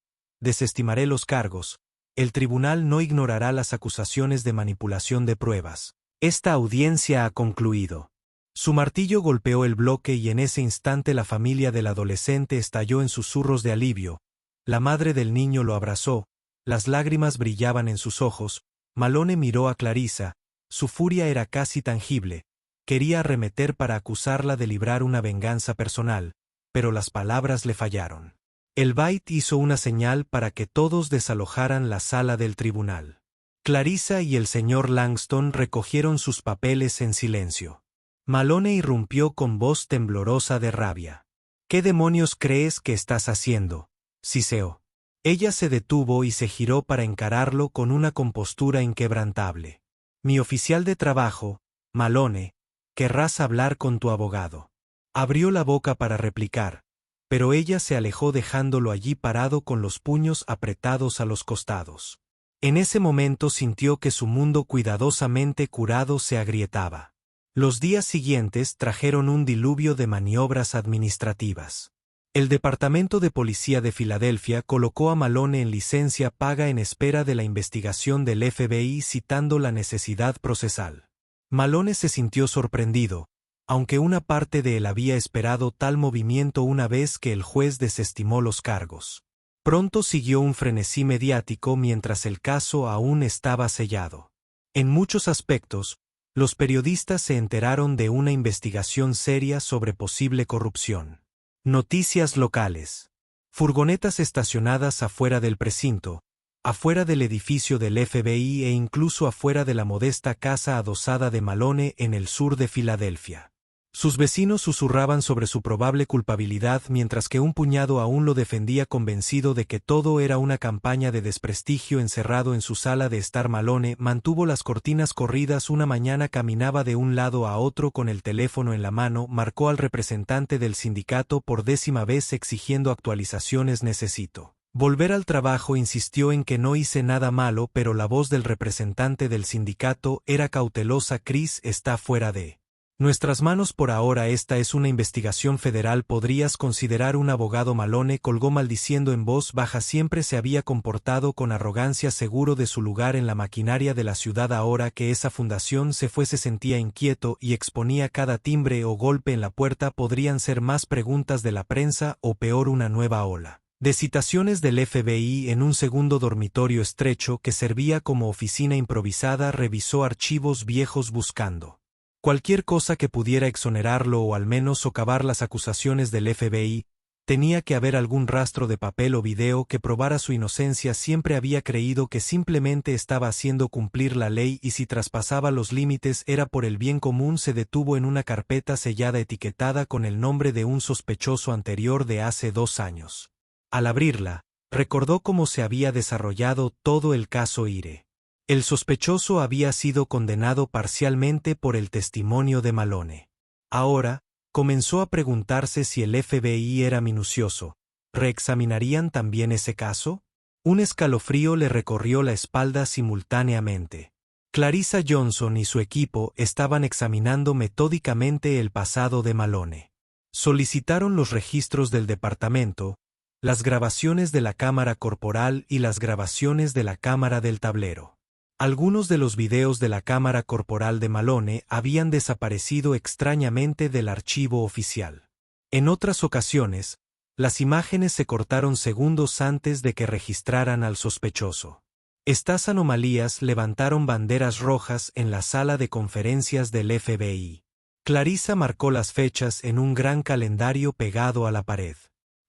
desestimaré los cargos. El tribunal no ignorará las acusaciones de manipulación de pruebas. Esta audiencia ha concluido. Su martillo golpeó el bloque y en ese instante la familia del adolescente estalló en susurros de alivio. La madre del niño lo abrazó. Las lágrimas brillaban en sus ojos. Malone miró a Clarissa. Su furia era casi tangible. Quería arremeter para acusarla de librar una venganza personal, pero las palabras le fallaron. El Bait hizo una señal para que todos desalojaran la sala del tribunal. Clarissa y el señor Langston recogieron sus papeles en silencio. Malone irrumpió con voz temblorosa de rabia. ¿Qué demonios crees que estás haciendo? Siseó. Ella se detuvo y se giró para encararlo con una compostura inquebrantable. Mi oficial de trabajo, Malone, querrás hablar con tu abogado. Abrió la boca para replicar, pero ella se alejó dejándolo allí parado con los puños apretados a los costados. En ese momento sintió que su mundo cuidadosamente curado se agrietaba. Los días siguientes trajeron un diluvio de maniobras administrativas. El Departamento de Policía de Filadelfia colocó a Malone en licencia paga en espera de la investigación del FBI citando la necesidad procesal. Malone se sintió sorprendido, aunque una parte de él había esperado tal movimiento una vez que el juez desestimó los cargos. Pronto siguió un frenesí mediático mientras el caso aún estaba sellado. En muchos aspectos, los periodistas se enteraron de una investigación seria sobre posible corrupción. Noticias locales. Furgonetas estacionadas afuera del precinto, afuera del edificio del FBI e incluso afuera de la modesta casa adosada de Malone en el sur de Filadelfia. Sus vecinos susurraban sobre su probable culpabilidad mientras que un puñado aún lo defendía convencido de que todo era una campaña de desprestigio. Encerrado en su sala de estar, Malone mantuvo las cortinas corridas. Una mañana caminaba de un lado a otro con el teléfono en la mano, marcó al representante del sindicato por 10ª vez exigiendo actualizaciones. Necesito volver al trabajo, insistió en que no hice nada malo, pero la voz del representante del sindicato era cautelosa. Chris está fuera de nuestras manos por ahora. Esta es una investigación federal. ¿Podrías considerar un abogado? Malone colgó maldiciendo en voz baja. Siempre se había comportado con arrogancia, seguro de su lugar en la maquinaria de la ciudad. Ahora que esa fundación se fue, se sentía inquieto y exponía cada timbre o golpe en la puerta. Podrían ser más preguntas de la prensa o peor, una nueva ola de citaciones del FBI. En un segundo dormitorio estrecho que servía como oficina improvisada, revisó archivos viejos buscando cualquier cosa que pudiera exonerarlo o al menos socavar las acusaciones del FBI. Tenía que haber algún rastro de papel o video que probara su inocencia. Siempre había creído que simplemente estaba haciendo cumplir la ley y si traspasaba los límites era por el bien común. Se detuvo en una carpeta sellada etiquetada con el nombre de un sospechoso anterior de hace 2 años. Al abrirla, recordó cómo se había desarrollado todo el caso Ire. El sospechoso había sido condenado parcialmente por el testimonio de Malone. Ahora, comenzó a preguntarse si el FBI era minucioso. ¿Reexaminarían también ese caso? Un escalofrío le recorrió la espalda simultáneamente. Clarissa Johnson y su equipo estaban examinando metódicamente el pasado de Malone. Solicitaron los registros del departamento, las grabaciones de la cámara corporal y las grabaciones de la cámara del tablero. Algunos de los videos de la cámara corporal de Malone habían desaparecido extrañamente del archivo oficial. En otras ocasiones, las imágenes se cortaron segundos antes de que registraran al sospechoso. Estas anomalías levantaron banderas rojas en la sala de conferencias del FBI. Clarissa marcó las fechas en un gran calendario pegado a la pared.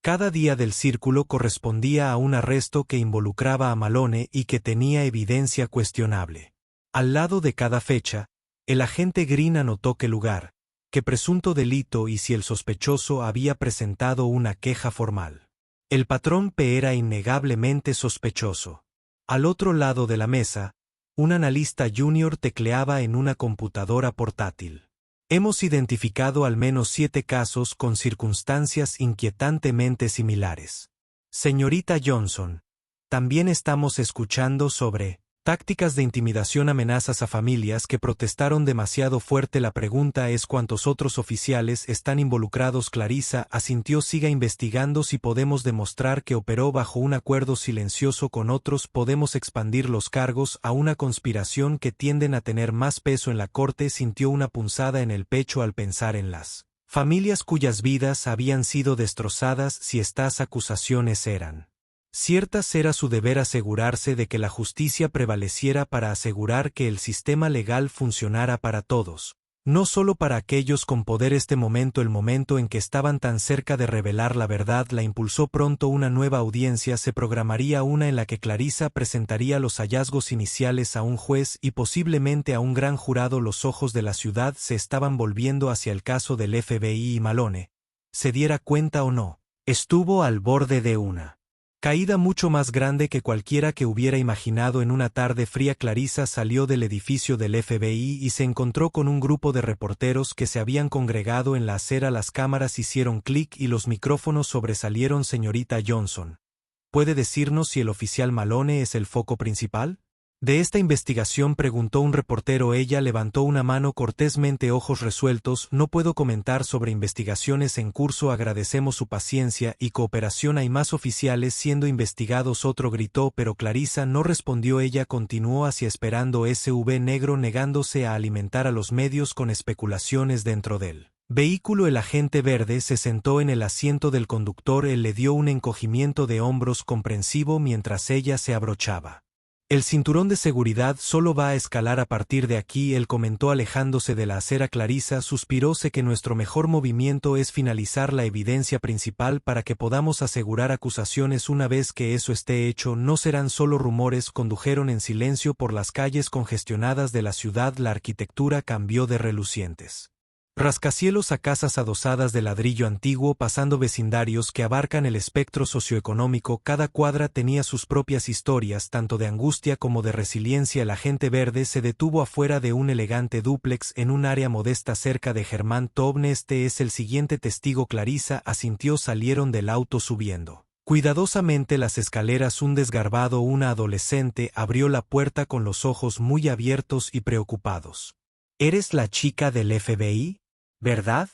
Cada día del círculo correspondía a un arresto que involucraba a Malone y que tenía evidencia cuestionable. Al lado de cada fecha, el agente Green anotó qué lugar, qué presunto delito y si el sospechoso había presentado una queja formal. El patrón P era innegablemente sospechoso. Al otro lado de la mesa, un analista junior tecleaba en una computadora portátil. Hemos identificado al menos 7 casos con circunstancias inquietantemente similares. Señorita Johnson, también estamos escuchando sobre tácticas de intimidación, amenazas a familias que protestaron demasiado fuerte. La pregunta es ¿cuántos otros oficiales están involucrados? Clarissa asintió. Siga investigando. Si podemos demostrar que operó bajo un acuerdo silencioso con otros, podemos expandir los cargos a una conspiración que tienden a tener más peso en la corte. Sintió una punzada en el pecho al pensar en las familias cuyas vidas habían sido destrozadas. Si estas acusaciones eran ciertas, era su deber asegurarse de que la justicia prevaleciera para asegurar que el sistema legal funcionara para todos, no solo para aquellos con poder. El momento en que estaban tan cerca de revelar la verdad, la impulsó. Pronto una nueva audiencia se programaría, una en la que Clarissa presentaría los hallazgos iniciales a un juez y posiblemente a un gran jurado. Los ojos de la ciudad se estaban volviendo hacia el caso del FBI y Malone, se diera cuenta o no, estuvo al borde de una caída mucho más grande que cualquiera que hubiera imaginado. En una tarde fría, Clarissa salió del edificio del FBI y se encontró con un grupo de reporteros que se habían congregado en la acera. Las cámaras hicieron clic y los micrófonos sobresalieron. Señorita Johnson, ¿puede decirnos si el oficial Malone es el foco principal de esta investigación?, preguntó un reportero. Ella levantó una mano cortésmente, ojos resueltos. No puedo comentar sobre investigaciones en curso. Agradecemos su paciencia y cooperación. Hay más oficiales siendo investigados. Otro gritó, pero Clarissa no respondió. Ella continuó hacia esperando SV negro, negándose a alimentar a los medios con especulaciones dentro del vehículo. El agente verde se sentó en el asiento del conductor. Él le dio un encogimiento de hombros comprensivo mientras ella se abrochaba el cinturón de seguridad. Solo va a escalar a partir de aquí, él comentó alejándose de la acera. Clarissa suspiró. Sé que nuestro mejor movimiento es finalizar la evidencia principal para que podamos asegurar acusaciones. Una vez que eso esté hecho, no serán solo rumores. Condujeron en silencio por las calles congestionadas de la ciudad. La arquitectura cambió de relucientes Rascacielos a casas adosadas de ladrillo antiguo pasando vecindarios que abarcan el espectro socioeconómico, cada cuadra tenía sus propias historias, tanto de angustia como de resiliencia. El agente verde se detuvo afuera de un elegante dúplex en un área modesta cerca de Germán Tobne. Este es el siguiente testigo. Clarisa asintió. Salieron del auto subiendo cuidadosamente las escaleras. Un desgarbado, una adolescente, abrió la puerta con los ojos muy abiertos y preocupados. ¿Eres la chica del FBI? ¿Verdad?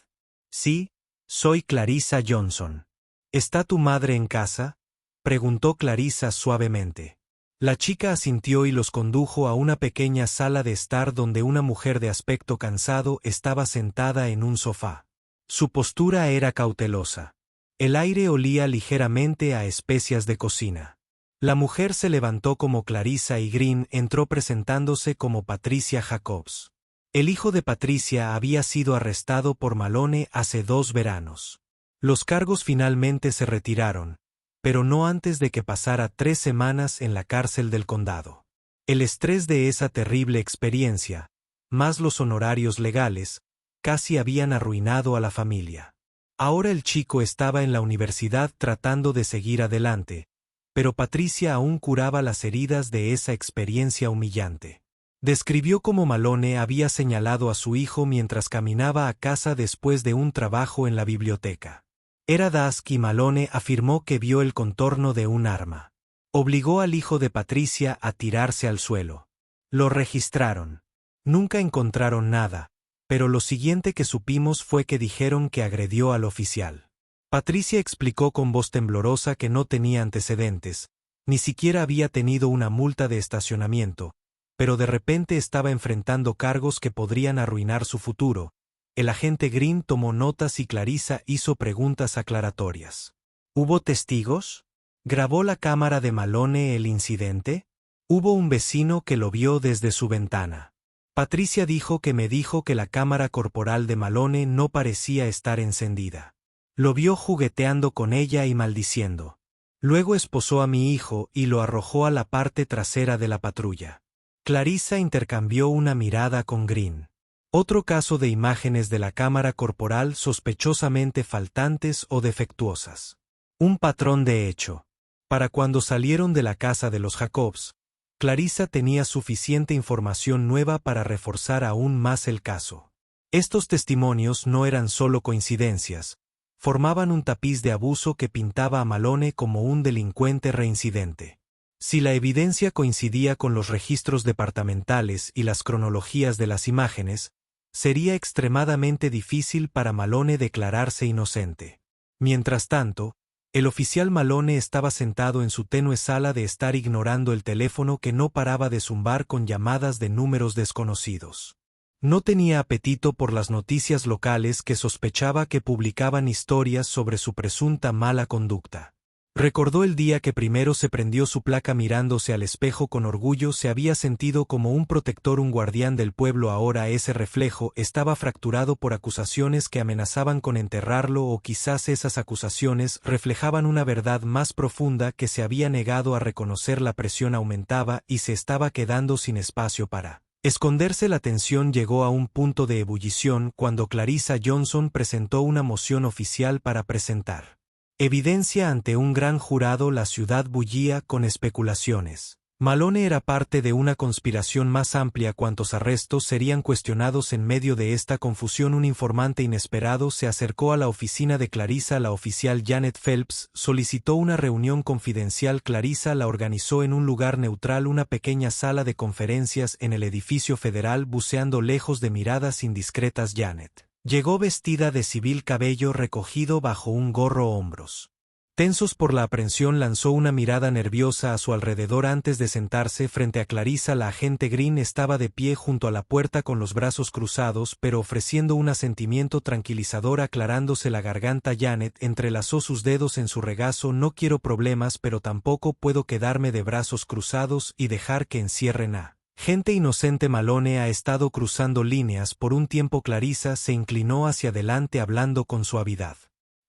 Sí, soy Clarisa Johnson. ¿Está tu madre en casa? Preguntó Clarisa suavemente. La chica asintió y los condujo a una pequeña sala de estar donde una mujer de aspecto cansado estaba sentada en un sofá. Su postura era cautelosa. El aire olía ligeramente a especias de cocina. La mujer se levantó como Clarisa y Green entró presentándose como Patricia Jacobs. El hijo de Patricia había sido arrestado por Malone hace 2 veranos. Los cargos finalmente se retiraron, pero no antes de que pasara 3 semanas en la cárcel del condado. El estrés de esa terrible experiencia, más los honorarios legales, casi habían arruinado a la familia. Ahora el chico estaba en la universidad tratando de seguir adelante, pero Patricia aún curaba las heridas de esa experiencia humillante. Describió cómo Malone había señalado a su hijo mientras caminaba a casa después de un trabajo en la biblioteca. Era dusk y Malone afirmó que vio el contorno de un arma. Obligó al hijo de Patricia a tirarse al suelo. Lo registraron. Nunca encontraron nada, pero lo siguiente que supimos fue que dijeron que agredió al oficial. Patricia explicó con voz temblorosa que no tenía antecedentes, ni siquiera había tenido una multa de estacionamiento, pero de repente estaba enfrentando cargos que podrían arruinar su futuro. El agente Green tomó notas y Clarisa hizo preguntas aclaratorias. ¿Hubo testigos? ¿Grabó la cámara de Malone el incidente? ¿Hubo un vecino que lo vio desde su ventana? Patricia dijo que me dijo que la cámara corporal de Malone no parecía estar encendida. Lo vio jugueteando con ella y maldiciendo. Luego esposó a mi hijo y lo arrojó a la parte trasera de la patrulla. Clarisa intercambió una mirada con Green. Otro caso de imágenes de la cámara corporal sospechosamente faltantes o defectuosas. Un patrón de hecho. Para cuando salieron de la casa de los Jacobs, Clarisa tenía suficiente información nueva para reforzar aún más el caso. Estos testimonios no eran solo coincidencias, formaban un tapiz de abuso que pintaba a Malone como un delincuente reincidente. Si la evidencia coincidía con los registros departamentales y las cronologías de las imágenes, sería extremadamente difícil para Malone declararse inocente. Mientras tanto, el oficial Malone estaba sentado en su tenue sala de estar ignorando el teléfono que no paraba de zumbar con llamadas de números desconocidos. No tenía apetito por las noticias locales que sospechaba que publicaban historias sobre su presunta mala conducta. Recordó el día que primero se prendió su placa mirándose al espejo con orgullo. Se había sentido como un protector, un guardián del pueblo. Ahora ese reflejo estaba fracturado por acusaciones que amenazaban con enterrarlo, o quizás esas acusaciones reflejaban una verdad más profunda que se había negado a reconocer. La presión aumentaba y se estaba quedando sin espacio para esconderse. La tensión llegó a un punto de ebullición cuando Clarisa Johnson presentó una moción oficial para presentar evidencia ante un gran jurado. La ciudad bullía con especulaciones. Malone era parte de una conspiración más amplia. ¿Cuántos arrestos serían cuestionados en medio de esta confusión? Un informante inesperado se acercó a la oficina de Clarisa. La oficial Janet Phelps solicitó una reunión confidencial. Clarisa la organizó en un lugar neutral, una pequeña sala de conferencias en el edificio federal. Buceando lejos de miradas indiscretas, Janet llegó vestida de civil, cabello recogido bajo un gorro, hombros tensos por la aprensión. Lanzó una mirada nerviosa a su alrededor antes de sentarse frente a Clarisa. La agente Green estaba de pie junto a la puerta con los brazos cruzados, pero ofreciendo un asentimiento tranquilizador. Aclarándose la garganta, Janet entrelazó sus dedos en su regazo. No quiero problemas, pero tampoco puedo quedarme de brazos cruzados y dejar que encierren a gente inocente. Malone ha estado cruzando líneas por un tiempo. Clarisa se inclinó hacia adelante hablando con suavidad.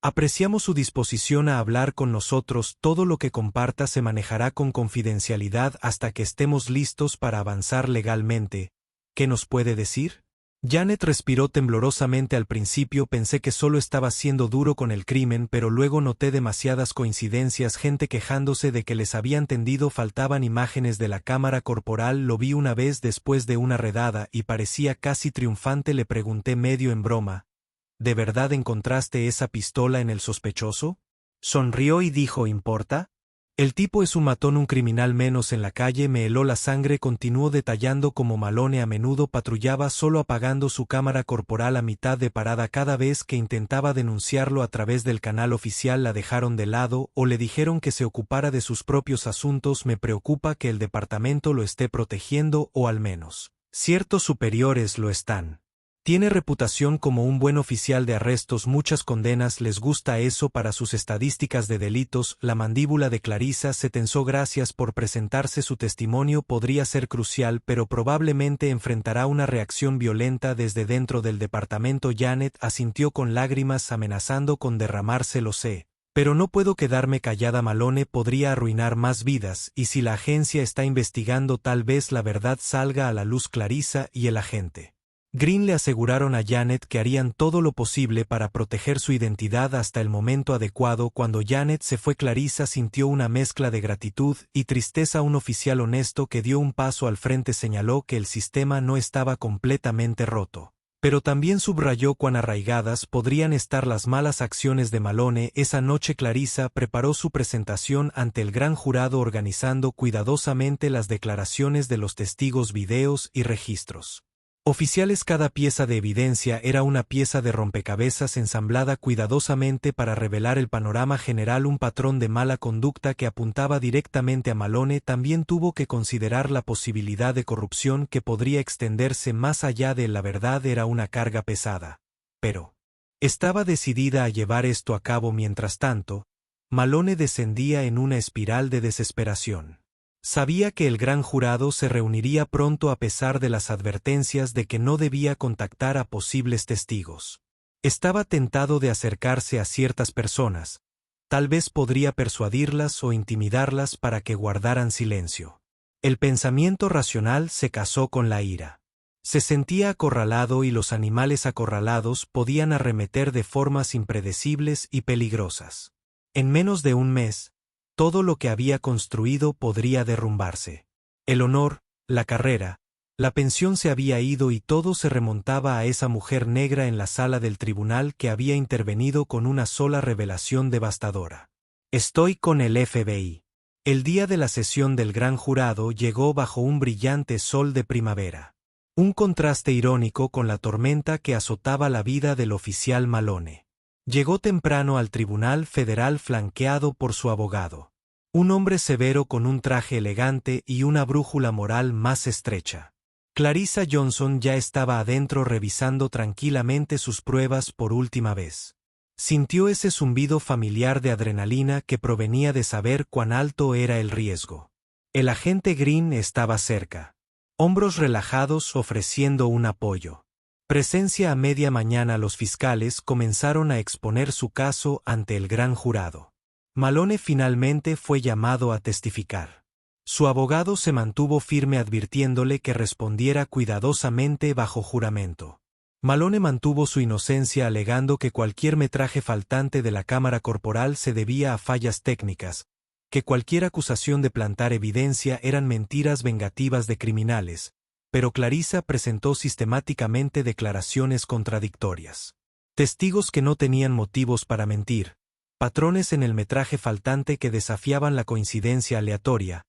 Apreciamos su disposición a hablar con nosotros. Todo lo que comparta se manejará con confidencialidad hasta que estemos listos para avanzar legalmente. ¿Qué nos puede decir? Janet respiró temblorosamente. Al principio pensé que solo estaba siendo duro con el crimen, pero luego noté demasiadas coincidencias, gente quejándose de que les habían tendido, faltaban imágenes de la cámara corporal. Lo vi una vez después de una redada y parecía casi triunfante. Le pregunté medio en broma: ¿de verdad encontraste esa pistola en el sospechoso? Sonrió y dijo: ¿importa? El tipo es un matón, un criminal menos en la calle. Me heló la sangre. Continuó detallando cómo Malone a menudo patrullaba solo, apagando su cámara corporal a mitad de parada. Cada vez que intentaba denunciarlo a través del canal oficial la dejaron de lado o le dijeron que se ocupara de sus propios asuntos. Me preocupa que el departamento lo esté protegiendo, o al menos ciertos superiores lo están. Tiene reputación como un buen oficial de arrestos, muchas condenas, les gusta eso para sus estadísticas de delitos. La mandíbula de Clarissa se tensó. Gracias por presentarse. Su testimonio podría ser crucial, pero probablemente enfrentará una reacción violenta desde dentro del departamento. Janet asintió con lágrimas, amenazando con derramarse. Lo sé. Pero no puedo quedarme callada. Malone podría arruinar más vidas, y si la agencia está investigando, tal vez la verdad salga a la luz. Clarissa y el agente Green le aseguraron a Janet que harían todo lo posible para proteger su identidad hasta el momento adecuado. Cuando Janet se fue, Clarissa sintió una mezcla de gratitud y tristeza. Un oficial honesto que dio un paso al frente señaló que el sistema no estaba completamente roto, pero también subrayó cuán arraigadas podrían estar las malas acciones de Malone. Esa noche Clarissa preparó su presentación ante el gran jurado, organizando cuidadosamente las declaraciones de los testigos, videos y registros oficiales. Cada pieza de evidencia era una pieza de rompecabezas ensamblada cuidadosamente para revelar el panorama general, un patrón de mala conducta que apuntaba directamente a Malone. También tuvo que considerar la posibilidad de corrupción que podría extenderse más allá de la verdad. Era una carga pesada, pero estaba decidida a llevar esto a cabo. Mientras tanto, Malone descendía en una espiral de desesperación. Sabía que el gran jurado se reuniría pronto a pesar de las advertencias de que no debía contactar a posibles testigos. Estaba tentado de acercarse a ciertas personas. Tal vez podría persuadirlas o intimidarlas para que guardaran silencio. El pensamiento racional se casó con la ira. Se sentía acorralado, y los animales acorralados podían arremeter de formas impredecibles y peligrosas. En menos de un mes, todo lo que había construido podría derrumbarse. El honor, la carrera, la pensión se había ido, y todo se remontaba a esa mujer negra en la sala del tribunal que había intervenido con una sola revelación devastadora. Estoy con el FBI. El día de la sesión del gran jurado llegó bajo un brillante sol de primavera. Un contraste irónico con la tormenta que azotaba la vida del oficial Malone. Llegó temprano al Tribunal Federal flanqueado por su abogado. Un hombre severo con un traje elegante y una brújula moral más estrecha. Clarissa Johnson ya estaba adentro, revisando tranquilamente sus pruebas por última vez. Sintió ese zumbido familiar de adrenalina que provenía de saber cuán alto era el riesgo. El agente Green estaba cerca. Hombros relajados, ofreciendo un apoyo. Presencia a media mañana. Los fiscales comenzaron a exponer su caso ante el gran jurado. Malone finalmente fue llamado a testificar. Su abogado se mantuvo firme, advirtiéndole que respondiera cuidadosamente bajo juramento. Malone mantuvo su inocencia, alegando que cualquier metraje faltante de la cámara corporal se debía a fallas técnicas, que cualquier acusación de plantar evidencia eran mentiras vengativas de criminales, pero Clarissa presentó sistemáticamente declaraciones contradictorias. Testigos que no tenían motivos para mentir. Patrones en el metraje faltante que desafiaban la coincidencia aleatoria.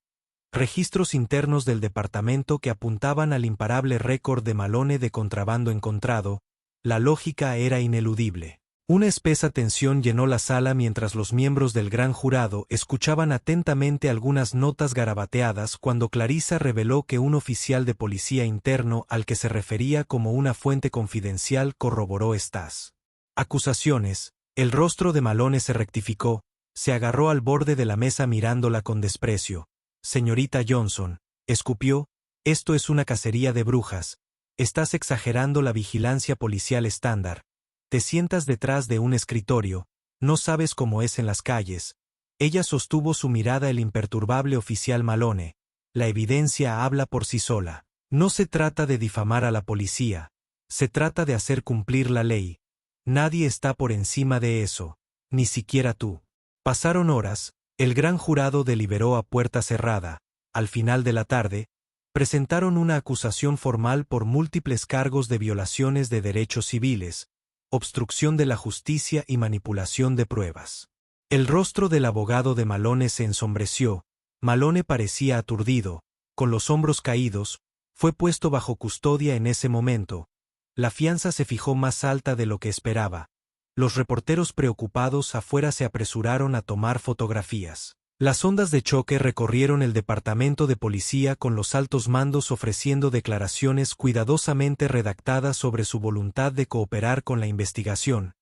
Registros internos del departamento que apuntaban al imparable récord de Malone de contrabando encontrado. La lógica era ineludible. Una espesa tensión llenó la sala mientras los miembros del gran jurado escuchaban atentamente algunas notas garabateadas cuando Clarissa reveló que un oficial de policía interno al que se refería como una fuente confidencial corroboró estas acusaciones. El rostro de Malone se rectificó, se agarró al borde de la mesa mirándola con desprecio. Señorita Johnson, escupió, esto es una cacería de brujas. Estás exagerando la vigilancia policial estándar. Te sientas detrás de un escritorio, no sabes cómo es en las calles. Ella sostuvo su mirada. El imperturbable oficial Malone. La evidencia habla por sí sola. No se trata de difamar a la policía. Se trata de hacer cumplir la ley. Nadie está por encima de eso, ni siquiera tú. Pasaron horas, el gran jurado deliberó a puerta cerrada. Al final de la tarde, presentaron una acusación formal por múltiples cargos de violaciones de derechos civiles, obstrucción de la justicia y manipulación de pruebas. El rostro del abogado de Malone se ensombreció. Malone parecía aturdido, con los hombros caídos. Fue puesto bajo custodia en ese momento. La fianza se fijó más alta de lo que esperaba. Los reporteros preocupados afuera se apresuraron a tomar fotografías. Las ondas de choque recorrieron el departamento de policía con los altos mandos ofreciendo declaraciones cuidadosamente redactadas sobre su voluntad de cooperar con la investigación.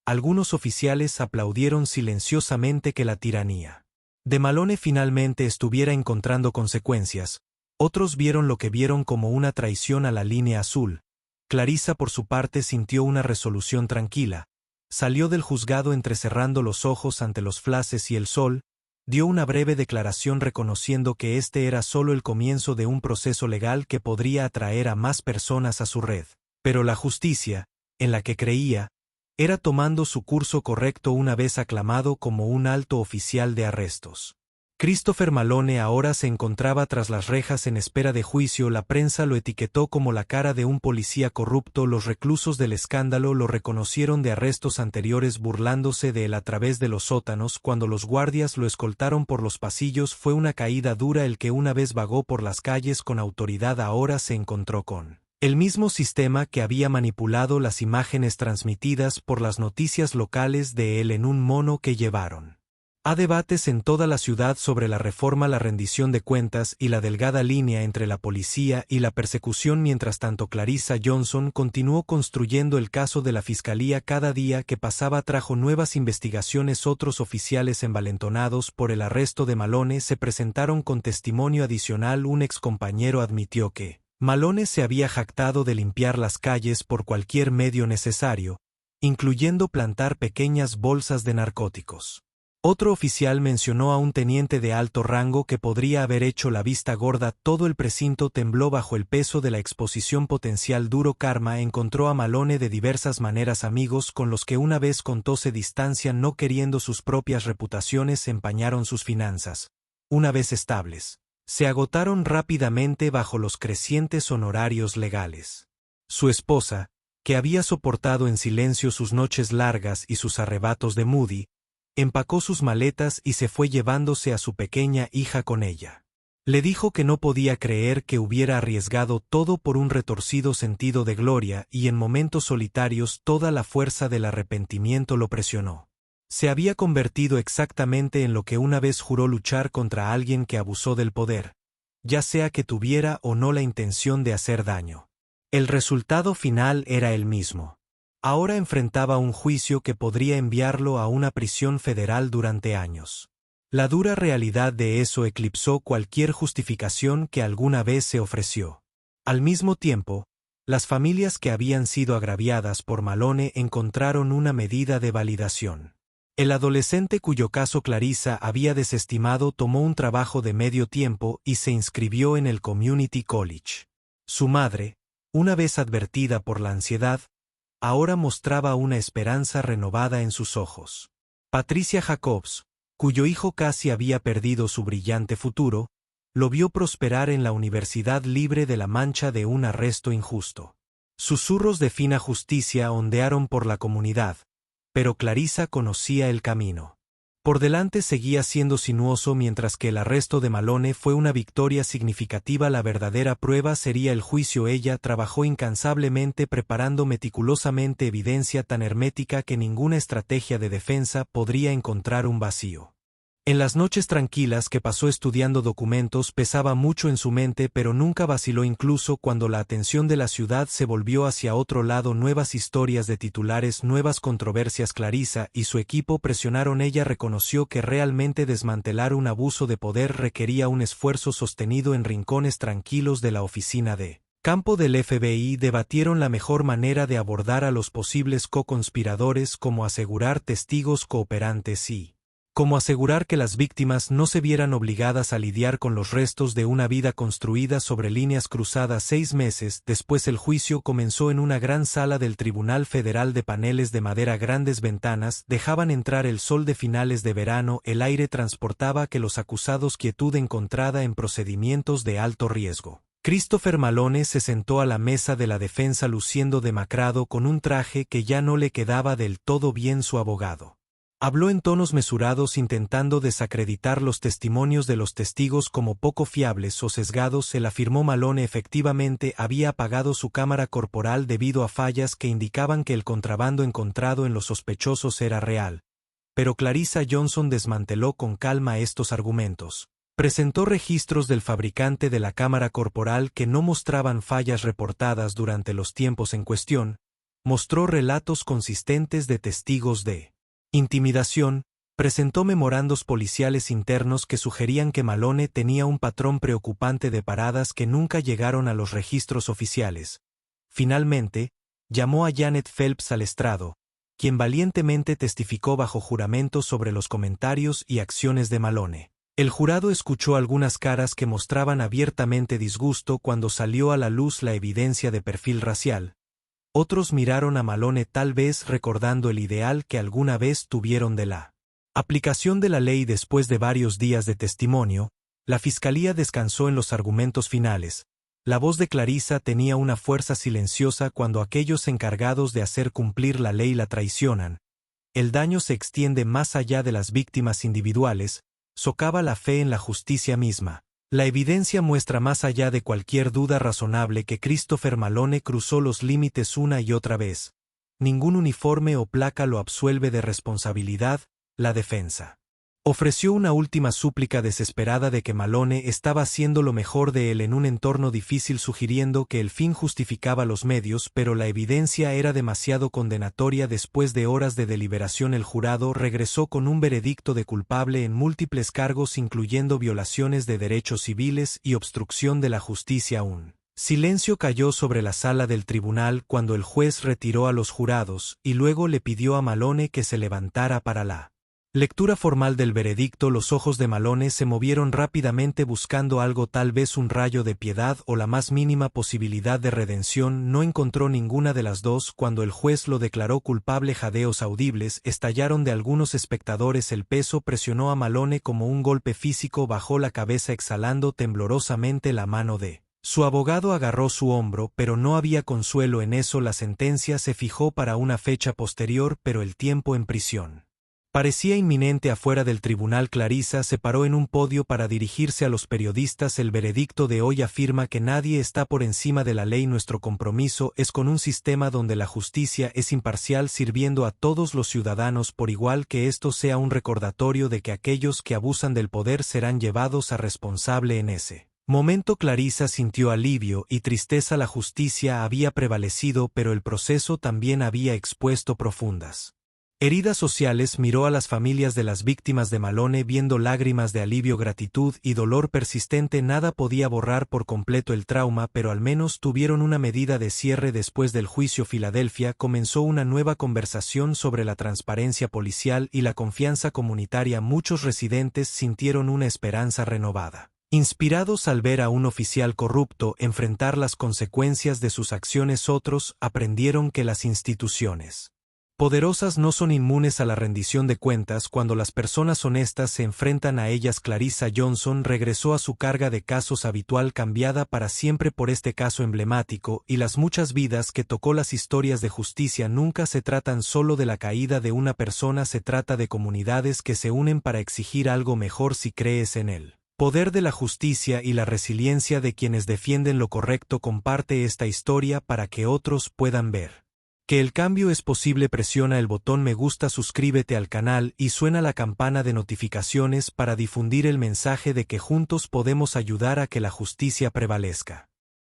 Algunos oficiales aplaudieron silenciosamente que la tiranía de Malone finalmente estuviera encontrando consecuencias. Otros vieron lo que vieron como una traición a la línea azul. Clarissa por su parte sintió una resolución tranquila. Salió del juzgado entrecerrando los ojos ante los flashes y el sol. Dio una breve declaración reconociendo que este era solo el comienzo de un proceso legal que podría atraer a más personas a su red. Pero la justicia, en la que creía, era tomando su curso correcto una vez aclamado como un alto oficial de arrestos. Christopher Malone ahora se encontraba tras las rejas en espera de juicio. La prensa lo etiquetó como la cara de un policía corrupto. Los reclusos del escándalo lo reconocieron de arrestos anteriores burlándose de él a través de los sótanos. Cuando los guardias lo escoltaron por los pasillos fue una caída dura. El que una vez vagó por las calles con autoridad ahora se encontró con el mismo sistema que había manipulado las imágenes transmitidas por las noticias locales de él en un mono que llevaron. Hay debates en toda la ciudad sobre la reforma, la rendición de cuentas y la delgada línea entre la policía y la persecución. Mientras tanto, Clarissa Johnson continuó construyendo el caso de la fiscalía. Cada día que pasaba trajo nuevas investigaciones. Otros oficiales envalentonados por el arresto de Malone se presentaron con testimonio adicional. Un excompañero admitió que Malone se había jactado de limpiar las calles por cualquier medio necesario, incluyendo plantar pequeñas bolsas de narcóticos. Otro oficial mencionó a un teniente de alto rango que podría haber hecho la vista gorda. Todo el precinto tembló bajo el peso de la exposición potencial. Duro karma encontró a Malone de diversas maneras. Amigos con los que una vez contó se distancian no queriendo sus propias reputaciones. Empañaron sus finanzas. Una vez estables, se agotaron rápidamente bajo los crecientes honorarios legales. Su esposa, que había soportado en silencio sus noches largas y sus arrebatos de Moody, empacó sus maletas y se fue llevándose a su pequeña hija con ella. Le dijo que no podía creer que hubiera arriesgado todo por un retorcido sentido de gloria y en momentos solitarios toda la fuerza del arrepentimiento lo presionó. Se había convertido exactamente en lo que una vez juró luchar contra alguien que abusó del poder, ya sea que tuviera o no la intención de hacer daño. El resultado final era el mismo. Ahora enfrentaba un juicio que podría enviarlo a una prisión federal durante años. La dura realidad de eso eclipsó cualquier justificación que alguna vez se ofreció. Al mismo tiempo, las familias que habían sido agraviadas por Malone encontraron una medida de validación. El adolescente cuyo caso Clarissa había desestimado tomó un trabajo de medio tiempo y se inscribió en el Community College. Su madre, una vez advertida por la ansiedad, ahora mostraba una esperanza renovada en sus ojos. Patricia Jacobs, cuyo hijo casi había perdido su brillante futuro, lo vio prosperar en la Universidad libre de la mancha de un arresto injusto. Susurros de fina justicia ondearon por la comunidad, pero Clarissa conocía el camino. Por delante seguía siendo sinuoso. Mientras que el arresto de Malone fue una victoria significativa, la verdadera prueba sería el juicio. Ella trabajó incansablemente preparando meticulosamente evidencia tan hermética que ninguna estrategia de defensa podría encontrar un vacío. En las noches tranquilas que pasó estudiando documentos pesaba mucho en su mente, pero nunca vaciló. Incluso cuando la atención de la ciudad se volvió hacia otro lado, nuevas historias de titulares, nuevas controversias. Clarissa y su equipo presionaron. Ella reconoció que realmente desmantelar un abuso de poder requería un esfuerzo sostenido. En rincones tranquilos de la oficina de campo del FBI debatieron la mejor manera de abordar a los posibles co-conspiradores, como asegurar testigos cooperantes y como asegurar que las víctimas no se vieran obligadas a lidiar con los restos de una vida construida sobre líneas cruzadas 6 meses después. El juicio comenzó en una gran sala del Tribunal Federal de paneles de madera. Grandes ventanas dejaban entrar el sol de finales de verano. El aire transportaba que los acusados quietud encontrada en procedimientos de alto riesgo. Christopher Malone se sentó a la mesa de la defensa luciendo demacrado con un traje que ya no le quedaba del todo bien. Su abogado habló en tonos mesurados intentando desacreditar los testimonios de los testigos como poco fiables o sesgados. Él afirmó Malone efectivamente había apagado su cámara corporal debido a fallas que indicaban que el contrabando encontrado en los sospechosos era real. Pero Clarissa Johnson desmanteló con calma estos argumentos. Presentó registros del fabricante de la cámara corporal que no mostraban fallas reportadas durante los tiempos en cuestión. Mostró relatos consistentes de testigos de intimidación, presentó memorandos policiales internos que sugerían que Malone tenía un patrón preocupante de paradas que nunca llegaron a los registros oficiales. Finalmente, llamó a Janet Phelps al estrado, quien valientemente testificó bajo juramento sobre los comentarios y acciones de Malone. El jurado escuchó algunas caras que mostraban abiertamente disgusto cuando salió a la luz la evidencia de perfil racial. Otros miraron a Malone tal vez recordando el ideal que alguna vez tuvieron de la aplicación de la ley. Después de varios días de testimonio, la fiscalía descansó en los argumentos finales. La voz de Clarissa tenía una fuerza silenciosa cuando aquellos encargados de hacer cumplir la ley la traicionan. El daño se extiende más allá de las víctimas individuales, socava la fe en la justicia misma. La evidencia muestra más allá de cualquier duda razonable que Christopher Malone cruzó los límites una y otra vez. Ningún uniforme o placa lo absuelve de responsabilidad. La defensa ofreció una última súplica desesperada de que Malone estaba haciendo lo mejor de él en un entorno difícil, sugiriendo que el fin justificaba los medios, pero la evidencia era demasiado condenatoria. Después de horas de deliberación, el jurado regresó con un veredicto de culpable en múltiples cargos, incluyendo violaciones de derechos civiles y obstrucción de la justicia. Un silencio cayó sobre la sala del tribunal cuando el juez retiró a los jurados y luego le pidió a Malone que se levantara para la lectura formal del veredicto. Los ojos de Malone se movieron rápidamente buscando algo, tal vez un rayo de piedad o la más mínima posibilidad de redención. No encontró ninguna de las dos. Cuando el juez lo declaró culpable, jadeos audibles estallaron de algunos espectadores. El peso presionó a Malone como un golpe físico. Bajó la cabeza exhalando temblorosamente. La mano de su abogado agarró su hombro, pero no había consuelo en eso. La sentencia se fijó para una fecha posterior, pero el tiempo en prisión parecía inminente. Afuera del tribunal, Clarissa se paró en un podio para dirigirse a los periodistas. El veredicto de hoy afirma que nadie está por encima de la ley. Nuestro compromiso es con un sistema donde la justicia es imparcial, sirviendo a todos los ciudadanos por igual. Que esto sea un recordatorio de que aquellos que abusan del poder serán llevados a responsable. En ese momento Clarissa sintió alivio y tristeza. La justicia había prevalecido, pero el proceso también había expuesto profundas heridas sociales. Miró a las familias de las víctimas de Malone viendo lágrimas de alivio, gratitud y dolor persistente. Nada podía borrar por completo el trauma, pero al menos tuvieron una medida de cierre. Después del juicio, Filadelfia comenzó una nueva conversación sobre la transparencia policial y la confianza comunitaria. Muchos residentes sintieron una esperanza renovada, inspirados al ver a un oficial corrupto enfrentar las consecuencias de sus acciones. Otros aprendieron que las instituciones poderosas no son inmunes a la rendición de cuentas cuando las personas honestas se enfrentan a ellas. Clarissa Johnson regresó a su carga de casos habitual, cambiada para siempre por este caso emblemático y las muchas vidas que tocó. Las historias de justicia nunca se tratan solo de la caída de una persona, se trata de comunidades que se unen para exigir algo mejor. Si crees en el poder de la justicia y la resiliencia de quienes defienden lo correcto, comparte esta historia para que otros puedan ver que el cambio es posible. Presiona el botón me gusta, suscríbete al canal y suena la campana de notificaciones para difundir el mensaje de que juntos podemos ayudar a que la justicia prevalezca.